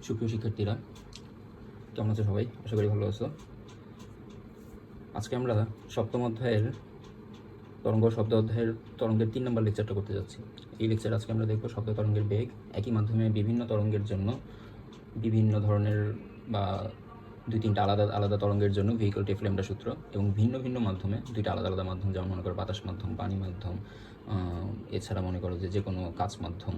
সুপ্রিয় শিক্ষার্থীরা, কেমন আছো সবাই? আশা করি ভালো আছো। আজকে আমরা সপ্তম অধ্যায়ের শব্দ অধ্যায়ের তরঙ্গের 3 নম্বর লেকচারটা করতে যাচ্ছি। এই লেকচার আজকে আমরা দেখব শব্দ তরঙ্গের বেগ, একই মাধ্যমে বিভিন্ন তরঙ্গের জন্য বিভিন্ন ধরনের বা 2-3টা আলাদা আলাদা তরঙ্গের জন্য ভি= এফ ল্যামডা সূত্র, এবং ভিন্ন ভিন্ন মাধ্যমে 2টা আলাদা আলাদা মাধ্যম, যেমন মনে করো বাতাস মাধ্যম, পানি মাধ্যম, এছাড়া মনে করো যে কোনো কাচ মাধ্যম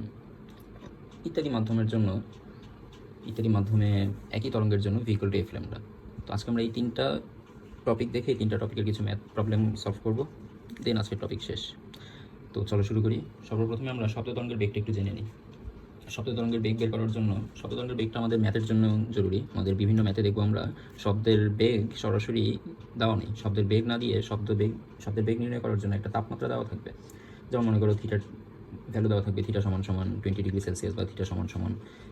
ইত্যাদি মাধ্যমে একই তরঙ্গের জন্য ভি= এফ ল্যামডা। তো আজকে আমরা এই 3টা টপিক দেখে 3টা টপিকের কিছু ম্যাথ প্রবলেম সলভ করব, দেন আজকের টপিক শেষ। তো চলো শুরু করি। সর্বপ্রথমে আমরা শব্দ তরঙ্গের বেগটা একটু জেনে নিই। শব্দ তরঙ্গের বেগ বের করার জন্য শব্দ তরঙ্গের বেগটা আমাদের ম্যাথের জন্য জরুরি। আমাদের বিভিন্ন ম্যাথে দেখবো আমরা শব্দের বেগ সরাসরি দেওয়া নেই। শব্দের বেগ না দিয়ে শব্দের বেগ নির্ণয় করার জন্য একটা তাপমাত্রা দেওয়া থাকবে। যেমন মনে করো থিটার ভ্যালু দেওয়া থাকবে, থিটা সমান 20 ডিগ্রি সেলসিয়াস বা থিটা সমান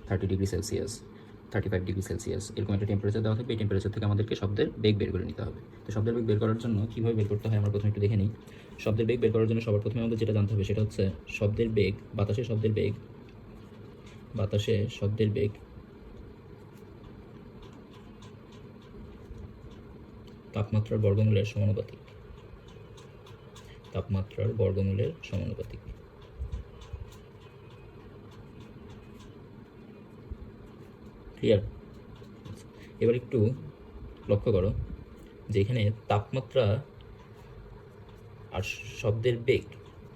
30 ডিগ্রি সেলসিয়াস, 35 ডিগ্রি সেলসিয়াস, এরকম একটা টেম্পারেচার দেওয়া থাকবে। এই টেম্পারেচার থেকে আমাদেরকে শব্দের বেগ বের করে নিতে হবে। তো শব্দের বেগ বের করার জন্য কীভাবে বের করতে হয় আমরা প্রথমে একটু দেখে নিই। শব্দের বেগ বের করার জন্য সবার প্রথমে আমাদের যেটা জানতে হবে সেটা হচ্ছে শব্দের বেগ, বাতাসে শব্দের বেগ তাপমাত্রার বর্গমূলের সমানুপাতিক। ক্লিয়ার? এবার একটু লক্ষ্য করো যে এখানে তাপমাত্রা আর শব্দের বেগ,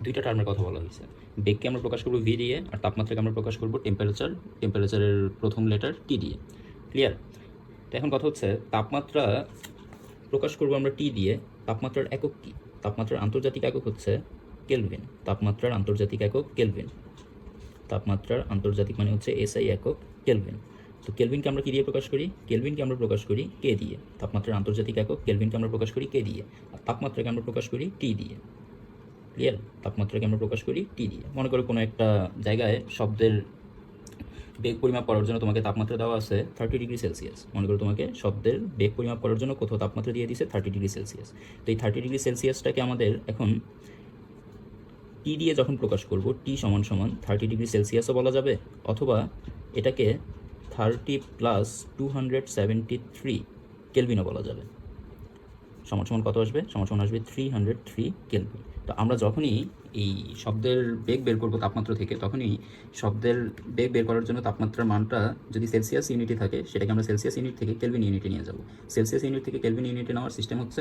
2টা টার্মের কথা বলা হয়েছে। বেগকে আমরা প্রকাশ করবো ভি দিয়ে, আর তাপমাত্রাকে আমরা প্রকাশ করবো টেম্পারেচারের প্রথম লেটার টি দিয়ে। ক্লিয়ার? তো এখন কথা হচ্ছে তাপমাত্রা প্রকাশ করবো আমরা টি দিয়ে। তাপমাত্রার একক কি? তাপমাত্রার আন্তর্জাতিক একক হচ্ছে কেলভিন। তাপমাত্রার আন্তর্জাতিক মানে হচ্ছে এসআই একক কেলভিন। তো কেলভিনকে আমরা কি দিয়ে প্রকাশ করি? কেলভিনকে আমরা প্রকাশ করি কে দিয়ে। তাপমাত্রার আন্তর্জাতিক একক কেলভিনকে আমরা প্রকাশ করি কে দিয়ে, আর তাপমাত্রাকে আমরা প্রকাশ করি টি দিয়ে। ক্লিয়ার? তাপমাত্রাকে আমরা প্রকাশ করি টি দিয়ে। মনে করো কোনো একটা জায়গায় শব্দের বেগ পরিমাপ করার জন্য তোমাকে তাপমাত্রা দেওয়া আছে 30 ডিগ্রি সেলসিয়াস। মনে করো তোমাকে শব্দের বেগ পরিমাপ করার জন্য কোথাও তাপমাত্রা দিয়ে দিয়েছে 30 ডিগ্রি সেলসিয়াস। তো এই 30 ডিগ্রি সেলসিয়াসটাকে আমাদের এখন টি দিয়ে যখন প্রকাশ করব, টি সমান 30 ডিগ্রি সেলসিয়াসও বলা যাবে, অথবা এটাকে 30 + 273 কেলভিনও বলা যাবে। সমান কত আসবে? সমান আসবে 303 কেলভিন। তো আমরা যখনই এই শব্দের বেগ বের করবো তাপমাত্রা থেকে, তখনই শব্দের বেগ বের করার জন্য তাপমাত্রার মানটা যদি সেলসিয়াস ইউনিটে থাকে, সেটাকে আমরা সেলসিয়াস ইউনিট থেকে কেলভিন ইউনিটে নিয়ে যাব। সেলসিয়াস ইউনিট থেকে কেলভিন ইউনিটে নেওয়ার সিস্টেম হচ্ছে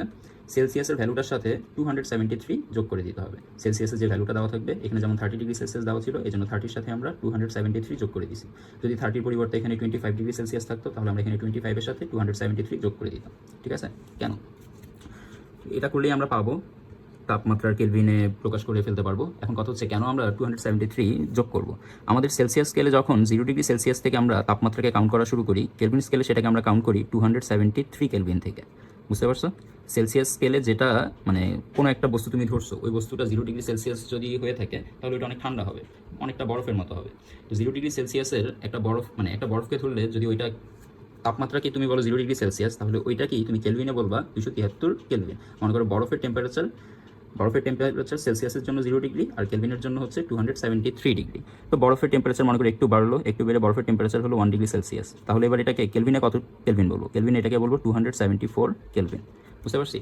সেলসিয়াসের ভ্যালুটার সাথে 273 যোগ করে দিতে হবে। সেলসিয়াসের যে ভ্যালুটা দেওয়া থাকবে, এখানে যেমন 30 ডিগ্রি সেলসিয়াস দেওয়া ছিল, এই জন্য 30-র সাথে আমরা 273 যোগ করে দিছি। যদি 30-র পরিবর্তে এখানে 25 ডিগ্রি সেলসিয়াস থাকতো, তাহলে আমরা এখানে 25-এর সাথে 273 যোগ করে দিতাম। ঠিক আছে? কেন? এটা করলেই আমরা পাবো তাপমাত্রার কেলভিনে প্রকাশ করে ফেলতে পারবো। এখন কথা হচ্ছে কেন আমরা 273 যোগ করব? আমাদের সেলসিয়াস স্কেলে যখন 0 ডিগ্রি সেলসিয়াস থেকে আমরা তাপমাত্রাকে কাউন্ট করা শুরু করি, কেলভিন স্কেলে সেটাকে আমরা কাউন্ট করি 273 কেলভিন থেকে। বুঝতে পারছো? সেলসিয়াস স্কেলে যেটা মানে কোনো একটা বস্তু তুমি ধরছো, ওই বস্তুটা 0 ডিগ্রি সেলসিয়াস যদি হয়ে থাকে, তাহলে ওটা অনেক ঠান্ডা হবে, অনেকটা বরফের মতো হবে। তো 0 ডিগ্রি সেলসিয়াসের একটা বরফকে ধরলে যদি ওইটা তাপমাত্রাকে তুমি বলো 0 ডিগ্রি সেলসিয়াস, তাহলে ওইটাকেই তুমি কেলভিনে বলবা 273 কেলভিন। মনে করো বরফের টেম্পারেচার সেলসিয়াসের জন্য 0 ডিগ্রি, আর কেলভিনের জন্য হচ্ছে 273 ডিগ্রি। তো বরফের টেম্পারেচার মনে করো একটু বাড়লো, একটু বেড়ে বরফের টেম্পারেচার হলো 1 ডিগ্রি সেলসিয়াস। তাহলে এবার এটাকে কেলভিনে কত কেলভিন বলবো? কেলভিনে এটাকে বলবো 274 কেলভিন। বুঝতে পারছি?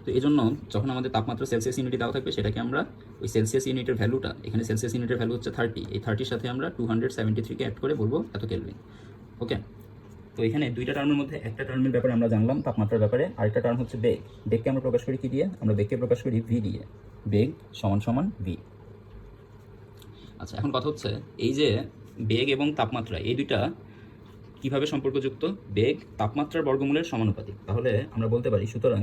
তো এই জন্য যখন আমাদের তাপমাত্রা সেলসিয়াস ইউনিটে দেওয়া থাকবে, সেটাকে আমরা ওই সেলসিয়াস ইউনিটের ভ্যালুটা, এখানে সেলসিয়াস ইউনিটের ভ্যালু হচ্ছে 30, এই 30-র সাথে আমরা 273-কে অ্যাড করে বলবো এত কেলভিন। ওকে? তো এখানে 2টা টার্মের মধ্যে একটা টার্মের ব্যাপারে আমরা জানলাম তাপমাত্রার ব্যাপারে, আরেকটা টার্ম হচ্ছে বেগ। বেগকে আমরা প্রকাশ করি কি দিয়ে? আমরা বেগকে প্রকাশ করি ভি দিয়ে। বেগ সমান ভি। আচ্ছা, এখন কথা হচ্ছে এই যে বেগ এবং তাপমাত্রা, এই 2টা কিভাবে সম্পর্কযুক্ত? বেগ তাপমাত্রার বর্গমূলের সমানুপাতিক। তাহলে আমরা বলতে পারি সুতরাং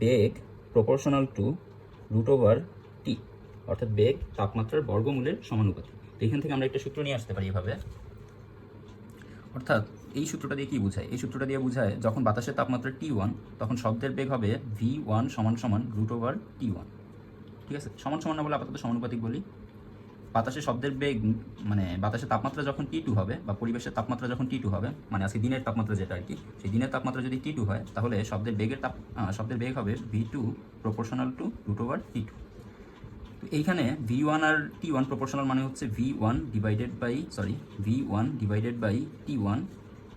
বেগ প্রপোর্শনাল টু √T, অর্থাৎ বেগ তাপমাত্রার বর্গমূলের সমানুপাতিক। তো এখান থেকে আমরা একটা সূত্র নিয়ে আসতে পারি এভাবে। অর্থাৎ এই সূত্রটা দিয়ে কি বোঝায়? এই সূত্রটা দিয়ে বোঝায় যখন বাতাসের তাপমাত্রা T1, তখন শব্দের বেগ হবে V1 সমান √T1। ঠিক আছে? সমান না বলে আপাতত সমানুপাতিক বলি। বাতাসের শব্দের বেগ মানে বাতাসের তাপমাত্রা যখন T2 হবে, বা পরিবেশের তাপমাত্রা যখন T2 হবে, মানে আজকে দিনের তাপমাত্রা যেটা আর কি, সেই দিনের তাপমাত্রা যদি T2 হয়, তাহলে শব্দের বেগ হবে V2 প্রপোর্শনাল টু √T2। তো এইখানে V1 আর T1 প্রপোর্শনাল মানে হচ্ছে V1 divided by T1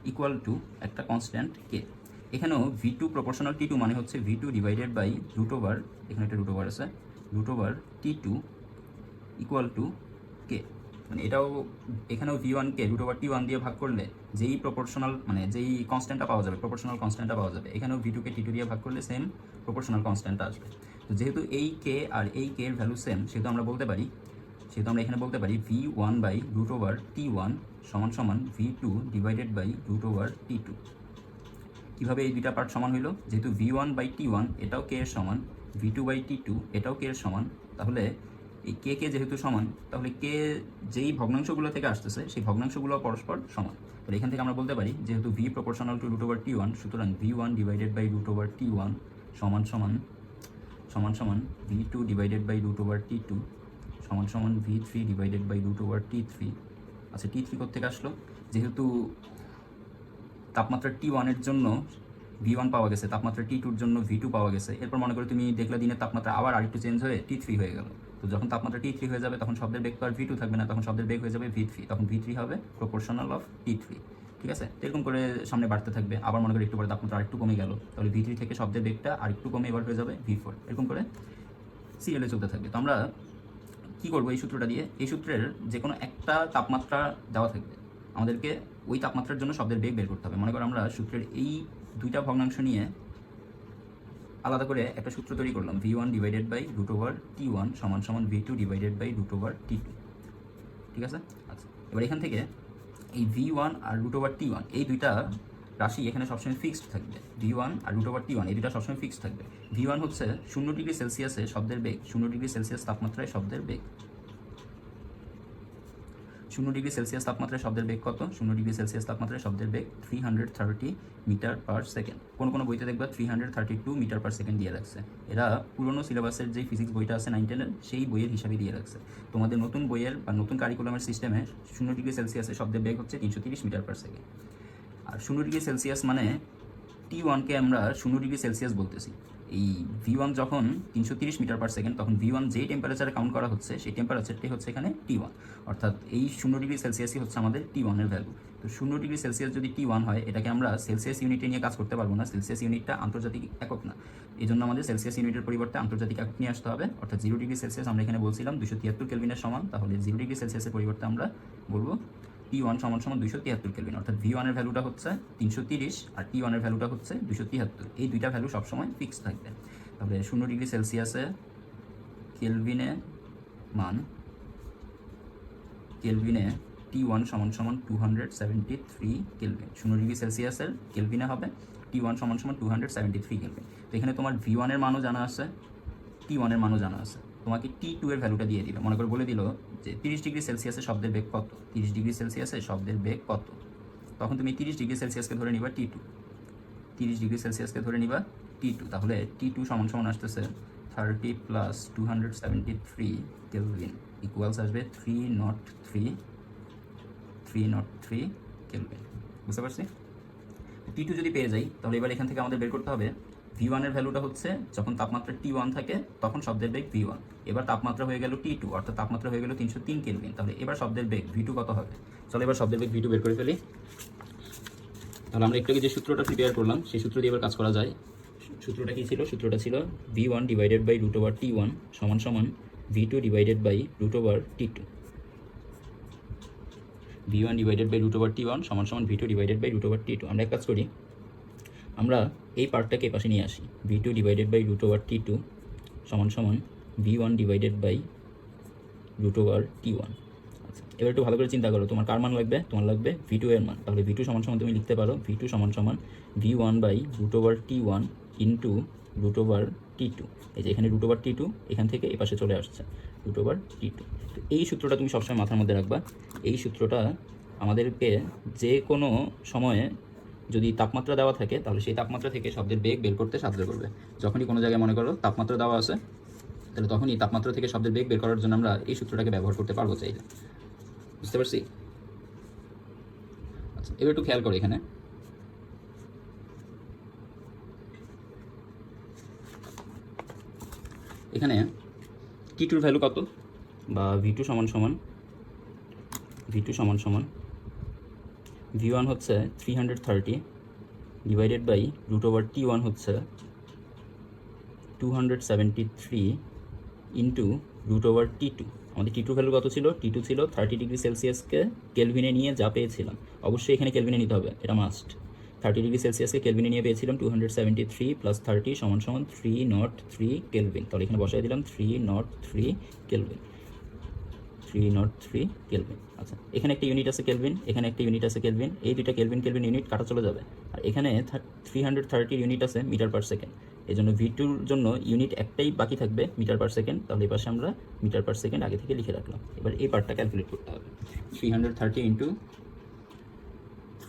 equal to একটা কনস্ট্যান্ট K। এখানেও V2 প্রপোর্শনাল T2 মানে হচ্ছে V2 divided by root over, এখানে একটা রুট ওভার আছে, root over T2 equal to K। মানে এটাও এখানেও V1কে রুট ওভার T1 দিয়ে ভাগ করলে যেই প্রপোর্শনাল মানে যেই কনস্ট্যান্টটা পাওয়া যাবে, প্রপোর্শনাল কনস্ট্যান্টটা পাওয়া যাবে, এখানেও V2কে T2 দিয়ে ভাগ করলে সেম প্রপোর্শনাল কনস্ট্যান্টটা আসবে। তো যেহেতু এই K আর এই K এর ভ্যালু সেম, সেহেতু আমরা এখানে বলতে পারি V1 by root over T1 সমান সমান V2 divided by root over T2। কীভাবে এই দুইটা পার্ট সমান হইল? যেহেতু V1 বাই T1 এটাও K এর সমান, V2 বাই T2 এটাও K এর সমান, তাহলে এই কে যেহেতু সমান, তাহলে কে যেই ভগ্নাংশগুলো থেকে আসতেছে সেই ভগ্নাংশগুলো পরস্পর সমান। তাহলে এখান থেকে আমরা বলতে পারি যেহেতু V proportional to root over T1, সুতরাং V1 divided by root over T1 সমান সমান V2 divided by root over T2 সমান V3 divided by root over T3। আচ্ছা, T3 কোত্থেকে আসলো? যেহেতু তাপমাত্রা T1 এর জন্য V1 পাওয়া গেছে, তাপমাত্রা T2 এর জন্য V2 পাওয়া গেছে, এরপর মনে করো তুমি দেখলে দিনের তাপমাত্রা আবার আরেকটু চেঞ্জ হয়ে T3 হয়ে গেল। তো যখন তাপমাত্রা T3 হয়ে যাবে তখন শব্দের বেগ তো আর V2 থাকবে না, তখন শব্দের বেগ হয়ে যাবে V3, তখন V3 হবে প্রপোর্শনাল অফ T3। ঠিক আছে, এরকম করে সামনে বাড়তে থাকবে। আবার মনে করি একটু পরে তাপমাত্রা আরেকটু কমে গেল, তাহলে V3 থেকে শব্দের বেগটা আরেকটু কমে এবার হয়ে যাবে V4, এরকম করে সিরিয়ালে চলতে থাকবে। তো আমরা কী করবো এই সূত্রটা দিয়ে? এই সূত্রের যে কোনো একটা তাপমাত্রা দেওয়া থাকবে, আমাদেরকে ওই তাপমাত্রার জন্য শব্দের বেগ বের করতে হবে। মনে করো আমরা সূত্রের এই দুইটা ভগ্নাংশ নিয়ে আলাদা করে একটা সূত্র তৈরি করলাম, V1 divided by root over T1 সমান V2 divided by root over T2। ঠিক আছে, আচ্ছা, এবার এখান থেকে এই V1 আর রুট ওভার T1 এই দুইটা রাশি এখানে সবসময় ফিক্সড থাকবে। V1 আর রুট ওভার T1 এই দুইটা সবসময় ফিক্সড থাকবে। V1 হচ্ছে 0 ডিগ্রি সেলসিয়াসে শব্দের বেগ, 0 ডিগ্রি সেলসিয়াস তাপমাত্রায় শব্দের বেগ। 0 ডিগ্রি সেলসিয়াস তাপমাত্রায় শব্দের বেগ কত? 0 ডিগ্রি সেলসিয়াস তাপমাত্রায় শব্দের বেগ 330 মিটার পার সেকেন্ড। কোনো বইতে দেখবা 332 মিটার পার সেকেন্ড দিয়ে রাখছে। এরা পুরনো সিলেবাসের যে ফিজিক্স বইটা আছে 9-10-এর, সেই বইয়ের হিসাবে দিয়ে রাখছে। তোমাদের নতুন বইয়ের বা নতুন কারিকুলামের সিস্টেমে 0 ডিগ্রি সেলসিয়াসে শব্দের বেগ হচ্ছে 330 মিটার পার সেকেন্ড। আর 0 ডিগ্রি সেলসিয়াস মানে T1কে আমরা 0 ডিগ্রি সেলসিয়াস বলতেছি। এই V1 যখন 330 মিটার পার সেকেন্ড, তখন V1 যেই টেম্পারেচারে কাউন্ট করা হচ্ছে সেই টেম্পারেচারটি হচ্ছে এখানে T1, অর্থাৎ এই 0 ডিগ্রি সেলসিয়াসই হচ্ছে আমাদের T1 এর ভ্যালু। তো 0 ডিগ্রি সেলসিয়াস যদি T1 হয়, এটাকে আমরা সেলসিয়াস ইউনিটে নিয়ে কাজ করতে পারবো না, সেলসিয়াস ইউনিটটা আন্তর্জাতিক একক না। এই জন্য আমাদের সেলসিয়াস ইউনিটের পরিবর্তে আন্তর্জাতিক একক নিয়ে আসতে হবে, অর্থাৎ 0 ডিগ্রি সেলসিয়াস আমরা এখানে বলছিলাম 273 কেলভিনের সমান, তাহলে 0 ডিগ্রি সেলসিয়াসের পরিবর্তে আমরা বলবো T1 সমান 273 কেলভিন, অর্থাৎ V1 এর ভ্যালুটা হচ্ছে 330 আর T1 এর ভ্যালুটা হচ্ছে 273। এই দুইটা ভ্যালু সবসময় ফিক্স থাকবে। তাহলে 0 ডিগ্রি সেলসিয়াসে কেলভিনে T1 সমান 273 কেলভিন। 0 ডিগ্রি সেলসিয়াসের কেলভিনে হবে T1 সমান 273 কেলভিন। তো এখানে তোমার V1 এর মানও জানা আছে, T1 এর মানও জানা আছে। তোমাকে T2 এর ভ্যালুটা দিয়ে দিল, মনে করে বলে দিল যে 30 ডিগ্রি সেলসিয়াসে শব্দের বেগ কত, 30 ডিগ্রি সেলসিয়াসে শব্দের বেগ কত, তখন তুমি 30 ডিগ্রি সেলসিয়াসকে ধরে নিবা T2, 30 ডিগ্রি সেলসিয়াসকে ধরে নিবা T2। তাহলে T2 সমান আসতেছে 30 প্লাস 273 কেলভিন ইকুয়ালস আসবে 303 কেলভিন। বুঝতে পারছি? T2 যদি পেয়ে যাই, তাহলে এবার এখান থেকে আমাদের বের করতে হবে V1 এর ভ্যালুটা হচ্ছে যখন তাপমাত্রা T1 থাকে তখন শব্দের বেগ V1, এবার তাপমাত্রা হয়ে গেল T2, অর্থাৎ তাপমাত্রা হয়ে গেল 303 কেলভিন। তাহলে এবার শব্দের বেগ V2 কত হবে? চলো এবার শব্দের বেগ V2 বের করে ফেলি। তাহলে আমরা একটু আগে যে সূত্রটা প্রিপেয়ার করলাম সেই সূত্র দিয়ে এবার কাজ করা যায়। সূত্রটা কী ছিল? সূত্রটা ছিল V1 divided by root over T1 সমান V2 divided by root over T2। V1 divided by root over T1 সমান V2 divided by root over T2। আমরা এক কাজ করি, আমরা এই পার্টটাকে পাশে নিয়ে আসি। V2 divided by root over T2 সমান V1 divided by root over T1। আচ্ছা, এবার একটু ভালো করে চিন্তা করো, তোমার কার মান লাগবে? তোমার লাগবে V2 এর মান। তাহলে V2 সমান তুমি লিখতে পারো V2 সমান V1 by root over T1 into root over T2। এই যে এখানে রুট ওভার T2 এখান থেকে এই পাশে চলে আসছে রুট ওভার T2। তো এই সূত্রটা তুমি সবসময় মাথার মধ্যে রাখবা। এই সূত্রটা আমাদেরকে যে কোনো সময়ে যদি তাপমাত্রা দেওয়া থাকে তাহলে সেই তাপমাত্রা থেকে শব্দের বেগ বের করতে সাহায্য করবে। যখনই কোনো জায়গায় মনে করো তাপমাত্রা দেওয়া আছে, তাহলে তখনই তাপমাত্রা থেকে শব্দের বেগ বের করার জন্য আমরা এই সূত্রটাকে ব্যবহার করতে পারবো চাইলে। বুঝতে পারছি? আচ্ছা, এবার একটু খেয়াল করো, এখানে টি টুর ভ্যালু কত, বা ভি টু সমান সমান ভি ওয়ান হচ্ছে 330 ডিভাইডেড বাই √T1 হচ্ছে 273 ইন্টু √T2। আমাদের টি টু ভ্যালু কত ছিল? টি টু ছিল 30 ডিগ্রি সেলসিয়াসকে কেলভিনে নিয়ে যা পেয়েছিলাম, অবশ্যই এখানে কেলভিনে নিতে হবে, এটা মাস্ট। 30 ডিগ্রি সেলসিয়াসকে কেলভিনে নিয়ে পেয়েছিলাম 273 + 30 = 303 কেলভিন। তাহলে এখানে বসাই দিলাম 303 কেলভিন, 303 কেলভিন। আচ্ছা, এখানে একটা ইউনিট আছে কেলভিন, এখানে একটা ইউনিট আছে কেলভিন, এই দুইটা কেলভিন কেলভিন ইউনিট কাটা চলে যাবে। আর এখানে 330 ইউনিট আছে মিটার পার সেকেন্ড, এই জন্য ভি টুর জন্য ইউনিট একটাই বাকি থাকবে মিটার পার সেকেন্ড। তাহলে এই পাশে আমরা মিটার পার সেকেন্ড আগে থেকে লিখে রাখলাম। এবার এই পার্টটা ক্যালকুলেট করতে হবে। 330 ইন্টু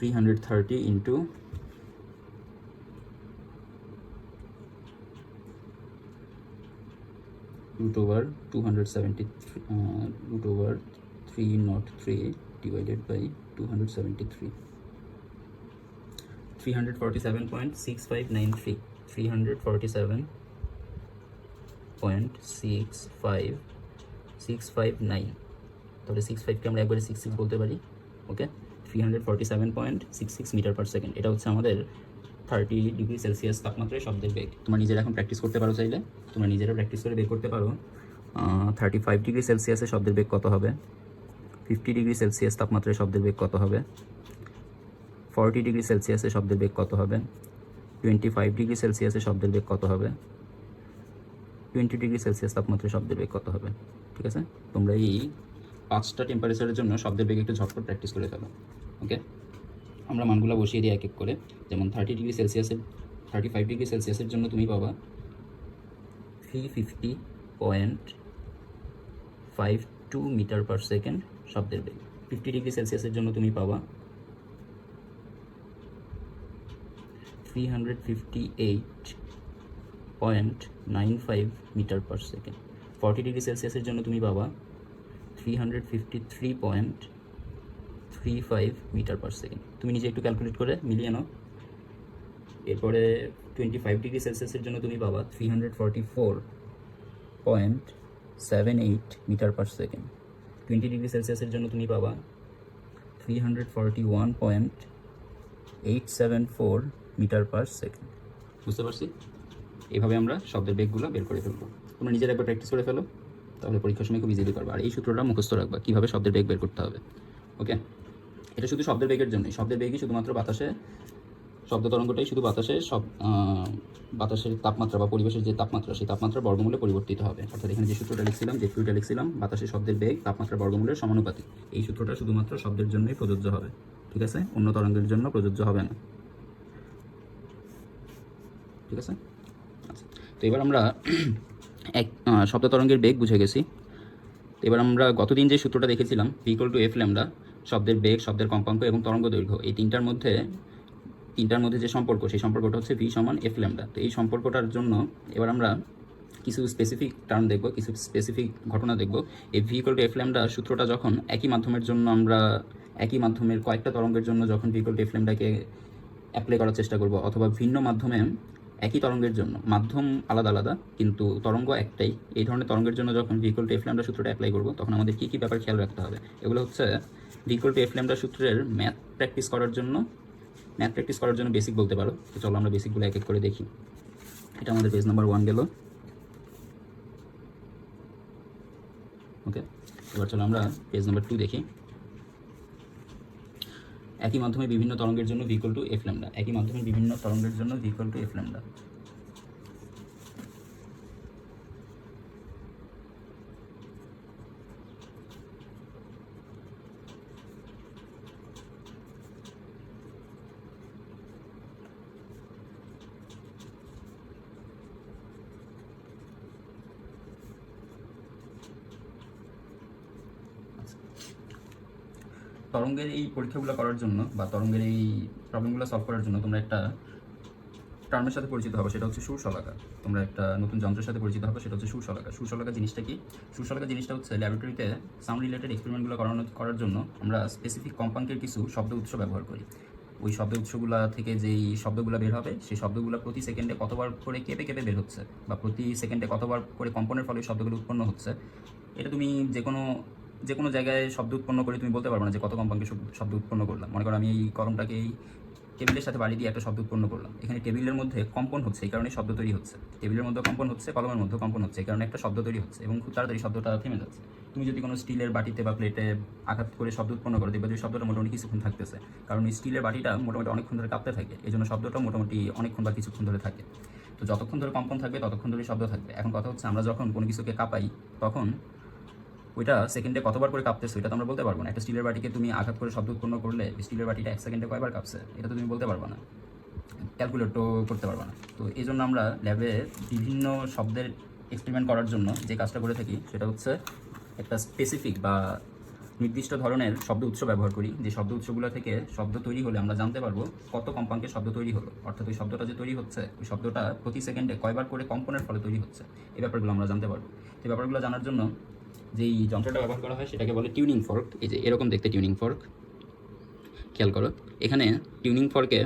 √303 divided by 273, 347.6593, 347.65659। তাহলে 65কে আমরা একবারে 66 বলতে পারি। ওকে, 347.66 মিটার পার সেকেন্ড, এটা হচ্ছে আমাদের 30 ডিগ্রি সেলসিয়াস তাপমাত্রায় শব্দের বেগ। তোমরা নিজেরা এখন প্র্যাকটিস করতে পারো, চাইলে তোমরা নিজেরা প্র্যাকটিস করে বের করতে পারো 35 ডিগ্রি সেলসিয়াসে শব্দের বেগ কত হবে, 50 ডিগ্রি সেলসিয়াস তাপমাত্রায় শব্দের বেগ কত হবে, 40 ডিগ্রি সেলসিয়াসে শব্দের বেগ কত হবে, 25 ডিগ্রি সেলসিয়াসে শব্দের বেগ কত হবে, 20 ডিগ্রি সেলসিয়াস তাপমাত্রায় শব্দের বেগ কত হবে। ঠিক আছে, তোমরা এই 5টা টেম্পারেচারের জন্য শব্দের বেগ একটু ঝটপট প্র্যাকটিস করে ফেলো। ওকে, আমরা মানগুলো বসিয়ে দিই এক এক করে। যেমন 35 ডিগ্রি সেলসিয়াসের জন্য তুমি পাবা 350.52 মিটার পার সেকেন্ড শব্দের বেগ। 50 ডিগ্রি সেলসিয়াসের জন্য তুমি পাবা 358.95 মিটার পার সেকেন্ড। 40 ডিগ্রি সেলসিয়াসের জন্য তুমি পাবা 353.35 মিটার পার সেকেন্ড। তুমি নিজে একটু ক্যালকুলেট করে মিলিয়ে নাও। এরপরে 25 ডিগ্রি সেলসিয়াসের জন্য তুমি পাবা 344.78 মিটার পার সেকেন্ড। 20 ডিগ্রি সেলসিয়াসের জন্য তুমি পাবা 341.874 মিটার পার সেকেন্ড। বুঝতে পারছি? এইভাবে আমরা শব্দের বেগগুলো বের করে ফেলবো। তোমরা নিজের একবার প্র্যাকটিস করে ফেলো, তাহলে পরীক্ষার সময় খুব ইজিলি পারবে। আর এই সূত্রটা মুখস্থ রাখবা কীভাবে শব্দের বেগ বের করতে হবে। ওকে, এটা শুধু শব্দের বেগের জন্যই। শব্দের বেগই শুধুমাত্র বাতাসে, শব্দ তরঙ্গটাই শুধু বাতাসের তাপমাত্রা বা পরিবেশের যে তাপমাত্রা, সেই তাপমাত্রার বর্গমূলে পরিবর্তিত হবে। অর্থাৎ এখানে যে সূত্রটা লিখছিলাম, যে ফিউটা লিখছিলাম, বাতাসের শব্দের বেগ তাপমাত্রার বর্গমূলের সমানুপাতিক, এই সূত্রটা শুধুমাত্র শব্দের জন্যই প্রযোজ্য হবে। ঠিক আছে, অন্য তরঙ্গের জন্য প্রযোজ্য হবে না। ঠিক আছে, আচ্ছা, তো এবার আমরা শব্দ তরঙ্গের বেগ বুঝে গেছি। এবার আমরা গতদিন যে সূত্রটা দেখেছিলাম, v = f ল্যামডা, শব্দের বেগ, শব্দের কম্পাঙ্ক এবং তরঙ্গ দৈর্ঘ্য, এই তিনটার মধ্যে যে সম্পর্ক, সেই সম্পর্কটা হচ্ছে v = f ল্যামডা। তো এই সম্পর্কটার জন্য এবার আমরা কিছু স্পেসিফিক টার্ম দেখব, কিছু স্পেসিফিক ঘটনা দেখব। এই v = f ল্যামডা সূত্রটা যখন একই মাধ্যমের জন্য আমরা একই মাধ্যমের কয়েকটা তরঙ্গের জন্য যখন v = f ল্যামডাকে অ্যাপ্লাই করার চেষ্টা করব, অথবা ভিন্ন মাধ্যমে একই তরঙ্গের জন্য, মাধ্যম আলাদা আলাদা কিন্তু তরঙ্গ একটাই, এই ধরনের তরঙ্গের জন্য যখন v = f ল্যামডা সূত্রটা অ্যাপ্লাই করব, তখন আমাদের কী কী ব্যাপার খেয়াল রাখতে হবে। এগুলো হচ্ছে v = f ল্যামডা সূত্রের ম্যাথ প্র্যাকটিস করার জন্য বেসিক বলতে পারো। তো চলো আমরা বেসিকগুলো এক এক করে দেখি। এটা আমাদের পেজ নাম্বার 1 গেল। ওকে, এবার চলো আমরা পেজ নাম্বার 2 দেখি। একই মাধ্যমে বিভিন্ন তরঙ্গের জন্য v = f ল্যামডা, একই মাধ্যমে বিভিন্ন তরঙ্গের জন্য v = f ল্যামডা। তরঙ্গের এই পরীক্ষাগুলো করার জন্য বা তরঙ্গের এই প্রবলেমগুলো সলভ করার জন্য তোমরা একটা টার্মের সাথে পরিচিত হবে, সেটা হচ্ছে সুরশলাকা। তোমরা একটা নতুন যন্ত্রের সাথে পরিচিত হবে, সেটা হচ্ছে সুরশলাকা। সুরশলাকা জিনিসটা কি? সুরশলাকা জিনিসটা হচ্ছে ল্যাবরেটরিতে সাউন্ড রিলেটেড এক্সপেরিমেন্টগুলো করার জন্য আমরা স্পেসিফিক কম্পাঙ্কের কিছু শব্দ উৎস ব্যবহার করি। ওই শব্দ উৎসগুলো থেকে যেই শব্দগুলো বের হবে সেই শব্দগুলো প্রতি সেকেন্ডে কতবার করে কেঁপে কেঁপে বের হচ্ছে বা প্রতি সেকেন্ডে কতবার করে কম্পনের ফলে শব্দগুলো উৎপন্ন হচ্ছে, এটা তুমি যে কোনো জায়গায় শব্দ উৎপন্ন করে তুমি বলতে পারবে না যে কত কম্পাঙ্কে শব্দ উৎপন্ন করলাম। মনে করো আমি এই কলমটাকে এই টেবিলের সাথে বাড়ি দিয়ে একটা শব্দ উৎপন্ন করলাম, এখানে টেবিলের মধ্যে কম্পন হচ্ছে, এই কারণে শব্দ তৈরি হচ্ছে। টেবিলের মধ্যে কম্পন হচ্ছে, কলমের মধ্যে কম্পন হচ্ছে, এই কারণে একটা শব্দ তৈরি হচ্ছে এবং খুব তাড়াতাড়ি শব্দটা থেমে যাচ্ছে। তুমি যদি কোনো স্টিলের বাটিতে বা প্লেটে আঘাত করে শব্দ উৎপন্ন করো, দেখবে যে শব্দটা মোটামুটি কিছুক্ষণ থাকতেছে, কারণ এই স্টিলের বাটিটা মোটামুটি অনেকক্ষণ ধরে কাঁপতে থাকে, এই জন্য শব্দটা মোটামুটি অনেকক্ষণ বা কিছুক্ষণ ধরে থাকে। তো যতক্ষণ ধরে কম্পন থাকবে ততক্ষণ ধরে শব্দ থাকবে। এখন কথা হচ্ছে আমরা যখন কোনো কিছুকে কাঁপাই তখন ওইটা সেকেন্ডে কতবার করে কাঁপতেছে ওইটা তো আমরা বলতে পারবো না। একটা স্টিলের বাটিকে তুমি আঘাত করে শব্দ উৎপন্ন করলে স্টিলের বাটিটা 1 সেকেন্ডে কয়বার কাঁপছে এটা তো তুমি বলতে পারবো না, ক্যালকুলেটও করতে পারবো না। তো এই জন্য আমরা ল্যাবে বিভিন্ন শব্দের এক্সপেরিমেন্ট করার জন্য যে কাজটা করে থাকি সেটা হচ্ছে একটা স্পেসিফিক বা নির্দিষ্ট ধরনের শব্দ উৎস ব্যবহার করি, যে শব্দ উৎসগুলো থেকে শব্দ তৈরি হলে আমরা জানতে পারবো কত কম্পাঙ্কে শব্দ তৈরি হলো, অর্থাৎ ওই শব্দটা যে তৈরি হচ্ছে ওই শব্দটা প্রতি সেকেন্ডে কয়বার করে কম্পনের ফলে তৈরি হচ্ছে, এই ব্যাপারগুলো আমরা জানতে পারবো। এই ব্যাপারগুলো জানার জন্য যেই যন্ত্রটা ব্যবহার করা হয় সেটাকে বলে টিউনিং ফর্ক। এই যে এরকম দেখতে টিউনিং ফর্ক, খেয়াল করো এখানে টিউনিং ফর্কে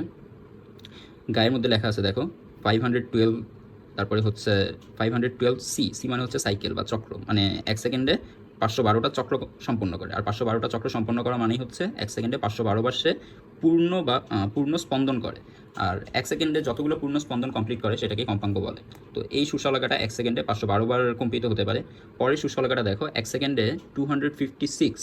গায়ের মধ্যে লেখা আছে দেখো 512, তারপরে হচ্ছে 512 সি মানে হচ্ছে সাইকেল বা চক্র, মানে 1 সেকেন্ডে 512টা চক্র সম্পন্ন করে। আর 512টা চক্র সম্পন্ন করা মানেই হচ্ছে 1 সেকেন্ডে 512 বার সে পূর্ণ স্পন্দন করে। আর 1 সেকেন্ডে যতগুলো পূর্ণ স্পন্দন কমপ্লিট করে সেটাকে কম্পাঙ্ক বলে। তো এই সুশলাকাটা 1 সেকেন্ডে 512 বার কম্পিত হতে পারে। পরের সুশলাকাটা দেখো 1 সেকেন্ডে 256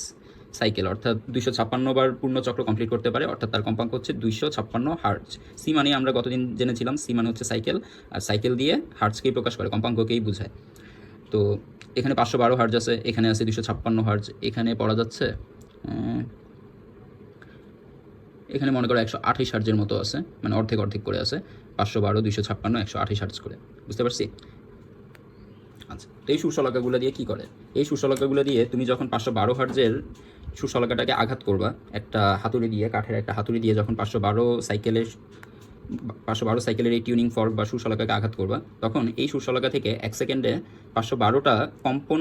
সাইকেল অর্থাৎ 256 বার পূর্ণ চক্র কমপ্লিট করতে পারে, অর্থাৎ তার কম্পাঙ্ক হচ্ছে 256 হার্টজ। সি মানে আমরা গতদিন জেনেছিলাম সি মানে হচ্ছে সাইকেল, আর সাইকেল দিয়ে হার্টজকেই প্রকাশ করে, কম্পাঙ্ককেই বোঝায়। তো এখানে 512 হার্টজ আছে, এখানে আছে 256 হার্টজ, এখানে পড়া যাচ্ছে এখানে মনে করো 128 হার্টজের মতো আছে, মানে অর্ধেক করে আছে, 512 256 128 হার্টজ করে, বুঝতে পারছি? আচ্ছা, তো এই সুশলাকাগুলো দিয়ে কি করে? এই সুশলাকাগুলো দিয়ে তুমি যখন 512 হার্টজের সুশলাকাটাকে আঘাত করবা একটা হাতুড়ি দিয়ে, কাঠের একটা হাতুড়ি দিয়ে যখন 512 সাইকেলের এই টিউনিং ফর্ক বা সুশলাকাকে আঘাত করবা, তখন এই সুশলাকা থেকে 1 সেকেন্ডে 512টা কম্পন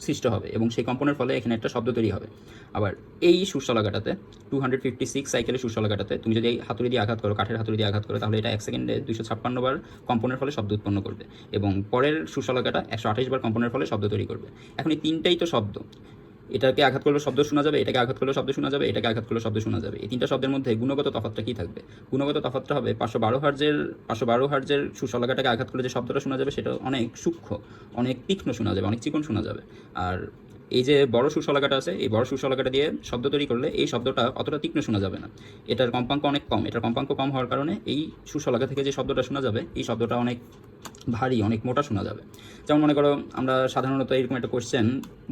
সৃষ্টি হবে এবং সেই কম্পনের ফলে এখানে একটা শব্দ তৈরি হবে। আবার এই সুশলাকাটাতে 256 সাইকেলের সুশলাকাটাতে তুমি যদি এই হাতুড়ি দিয়ে আঘাত করো, কাঠের হাতুড়ি দিয়ে আঘাত করো, তাহলে এটা 1 সেকেন্ডে 256 বার কম্পনের ফলে শব্দ উৎপন্ন করবে এবং পরের সুশলাকাটা 128 বার কম্পনের ফলে শব্দ তৈরি করবে। এখন এই তিনটাই তো শব্দ, এটাকে আঘাত করলে শব্দ শোনা যাবে, এটাকে আঘাত করলে শব্দ শোনা যাবে, এটাকে আঘাত করলে শব্দ শোনা যাবে। এই তিনটা শব্দের মধ্যে গুণগত তফাৎটা কী থাকবে? গুণগত তফাৎটা হবে 512 হার্টজের সুশলাকাটাকে আঘাত করলে যে শব্দটা শোনা যাবে সেটা অনেক সূক্ষ্ম, অনেক তীক্ষ্ণ শোনা যাবে, অনেক চিকন শোনা যাবে। আর এই যে বড় সুশলাকাটা আছে, এই বড় সুশলাকাটা দিয়ে শব্দ তৈরি করলে এই শব্দটা অতটা তীক্ষ্ণ শোনা যাবে না, এটার কম্পাঙ্ক অনেক কম। এটার কম্পাঙ্ক কম হওয়ার কারণে এই সুশলাকা থেকে যে শব্দটা শোনা যাবে এই শব্দটা অনেক ভারী, অনেক মোটা শোনা যাবে। যেমন মনে করো আমরা সাধারণত এরকম একটা কোশ্চেন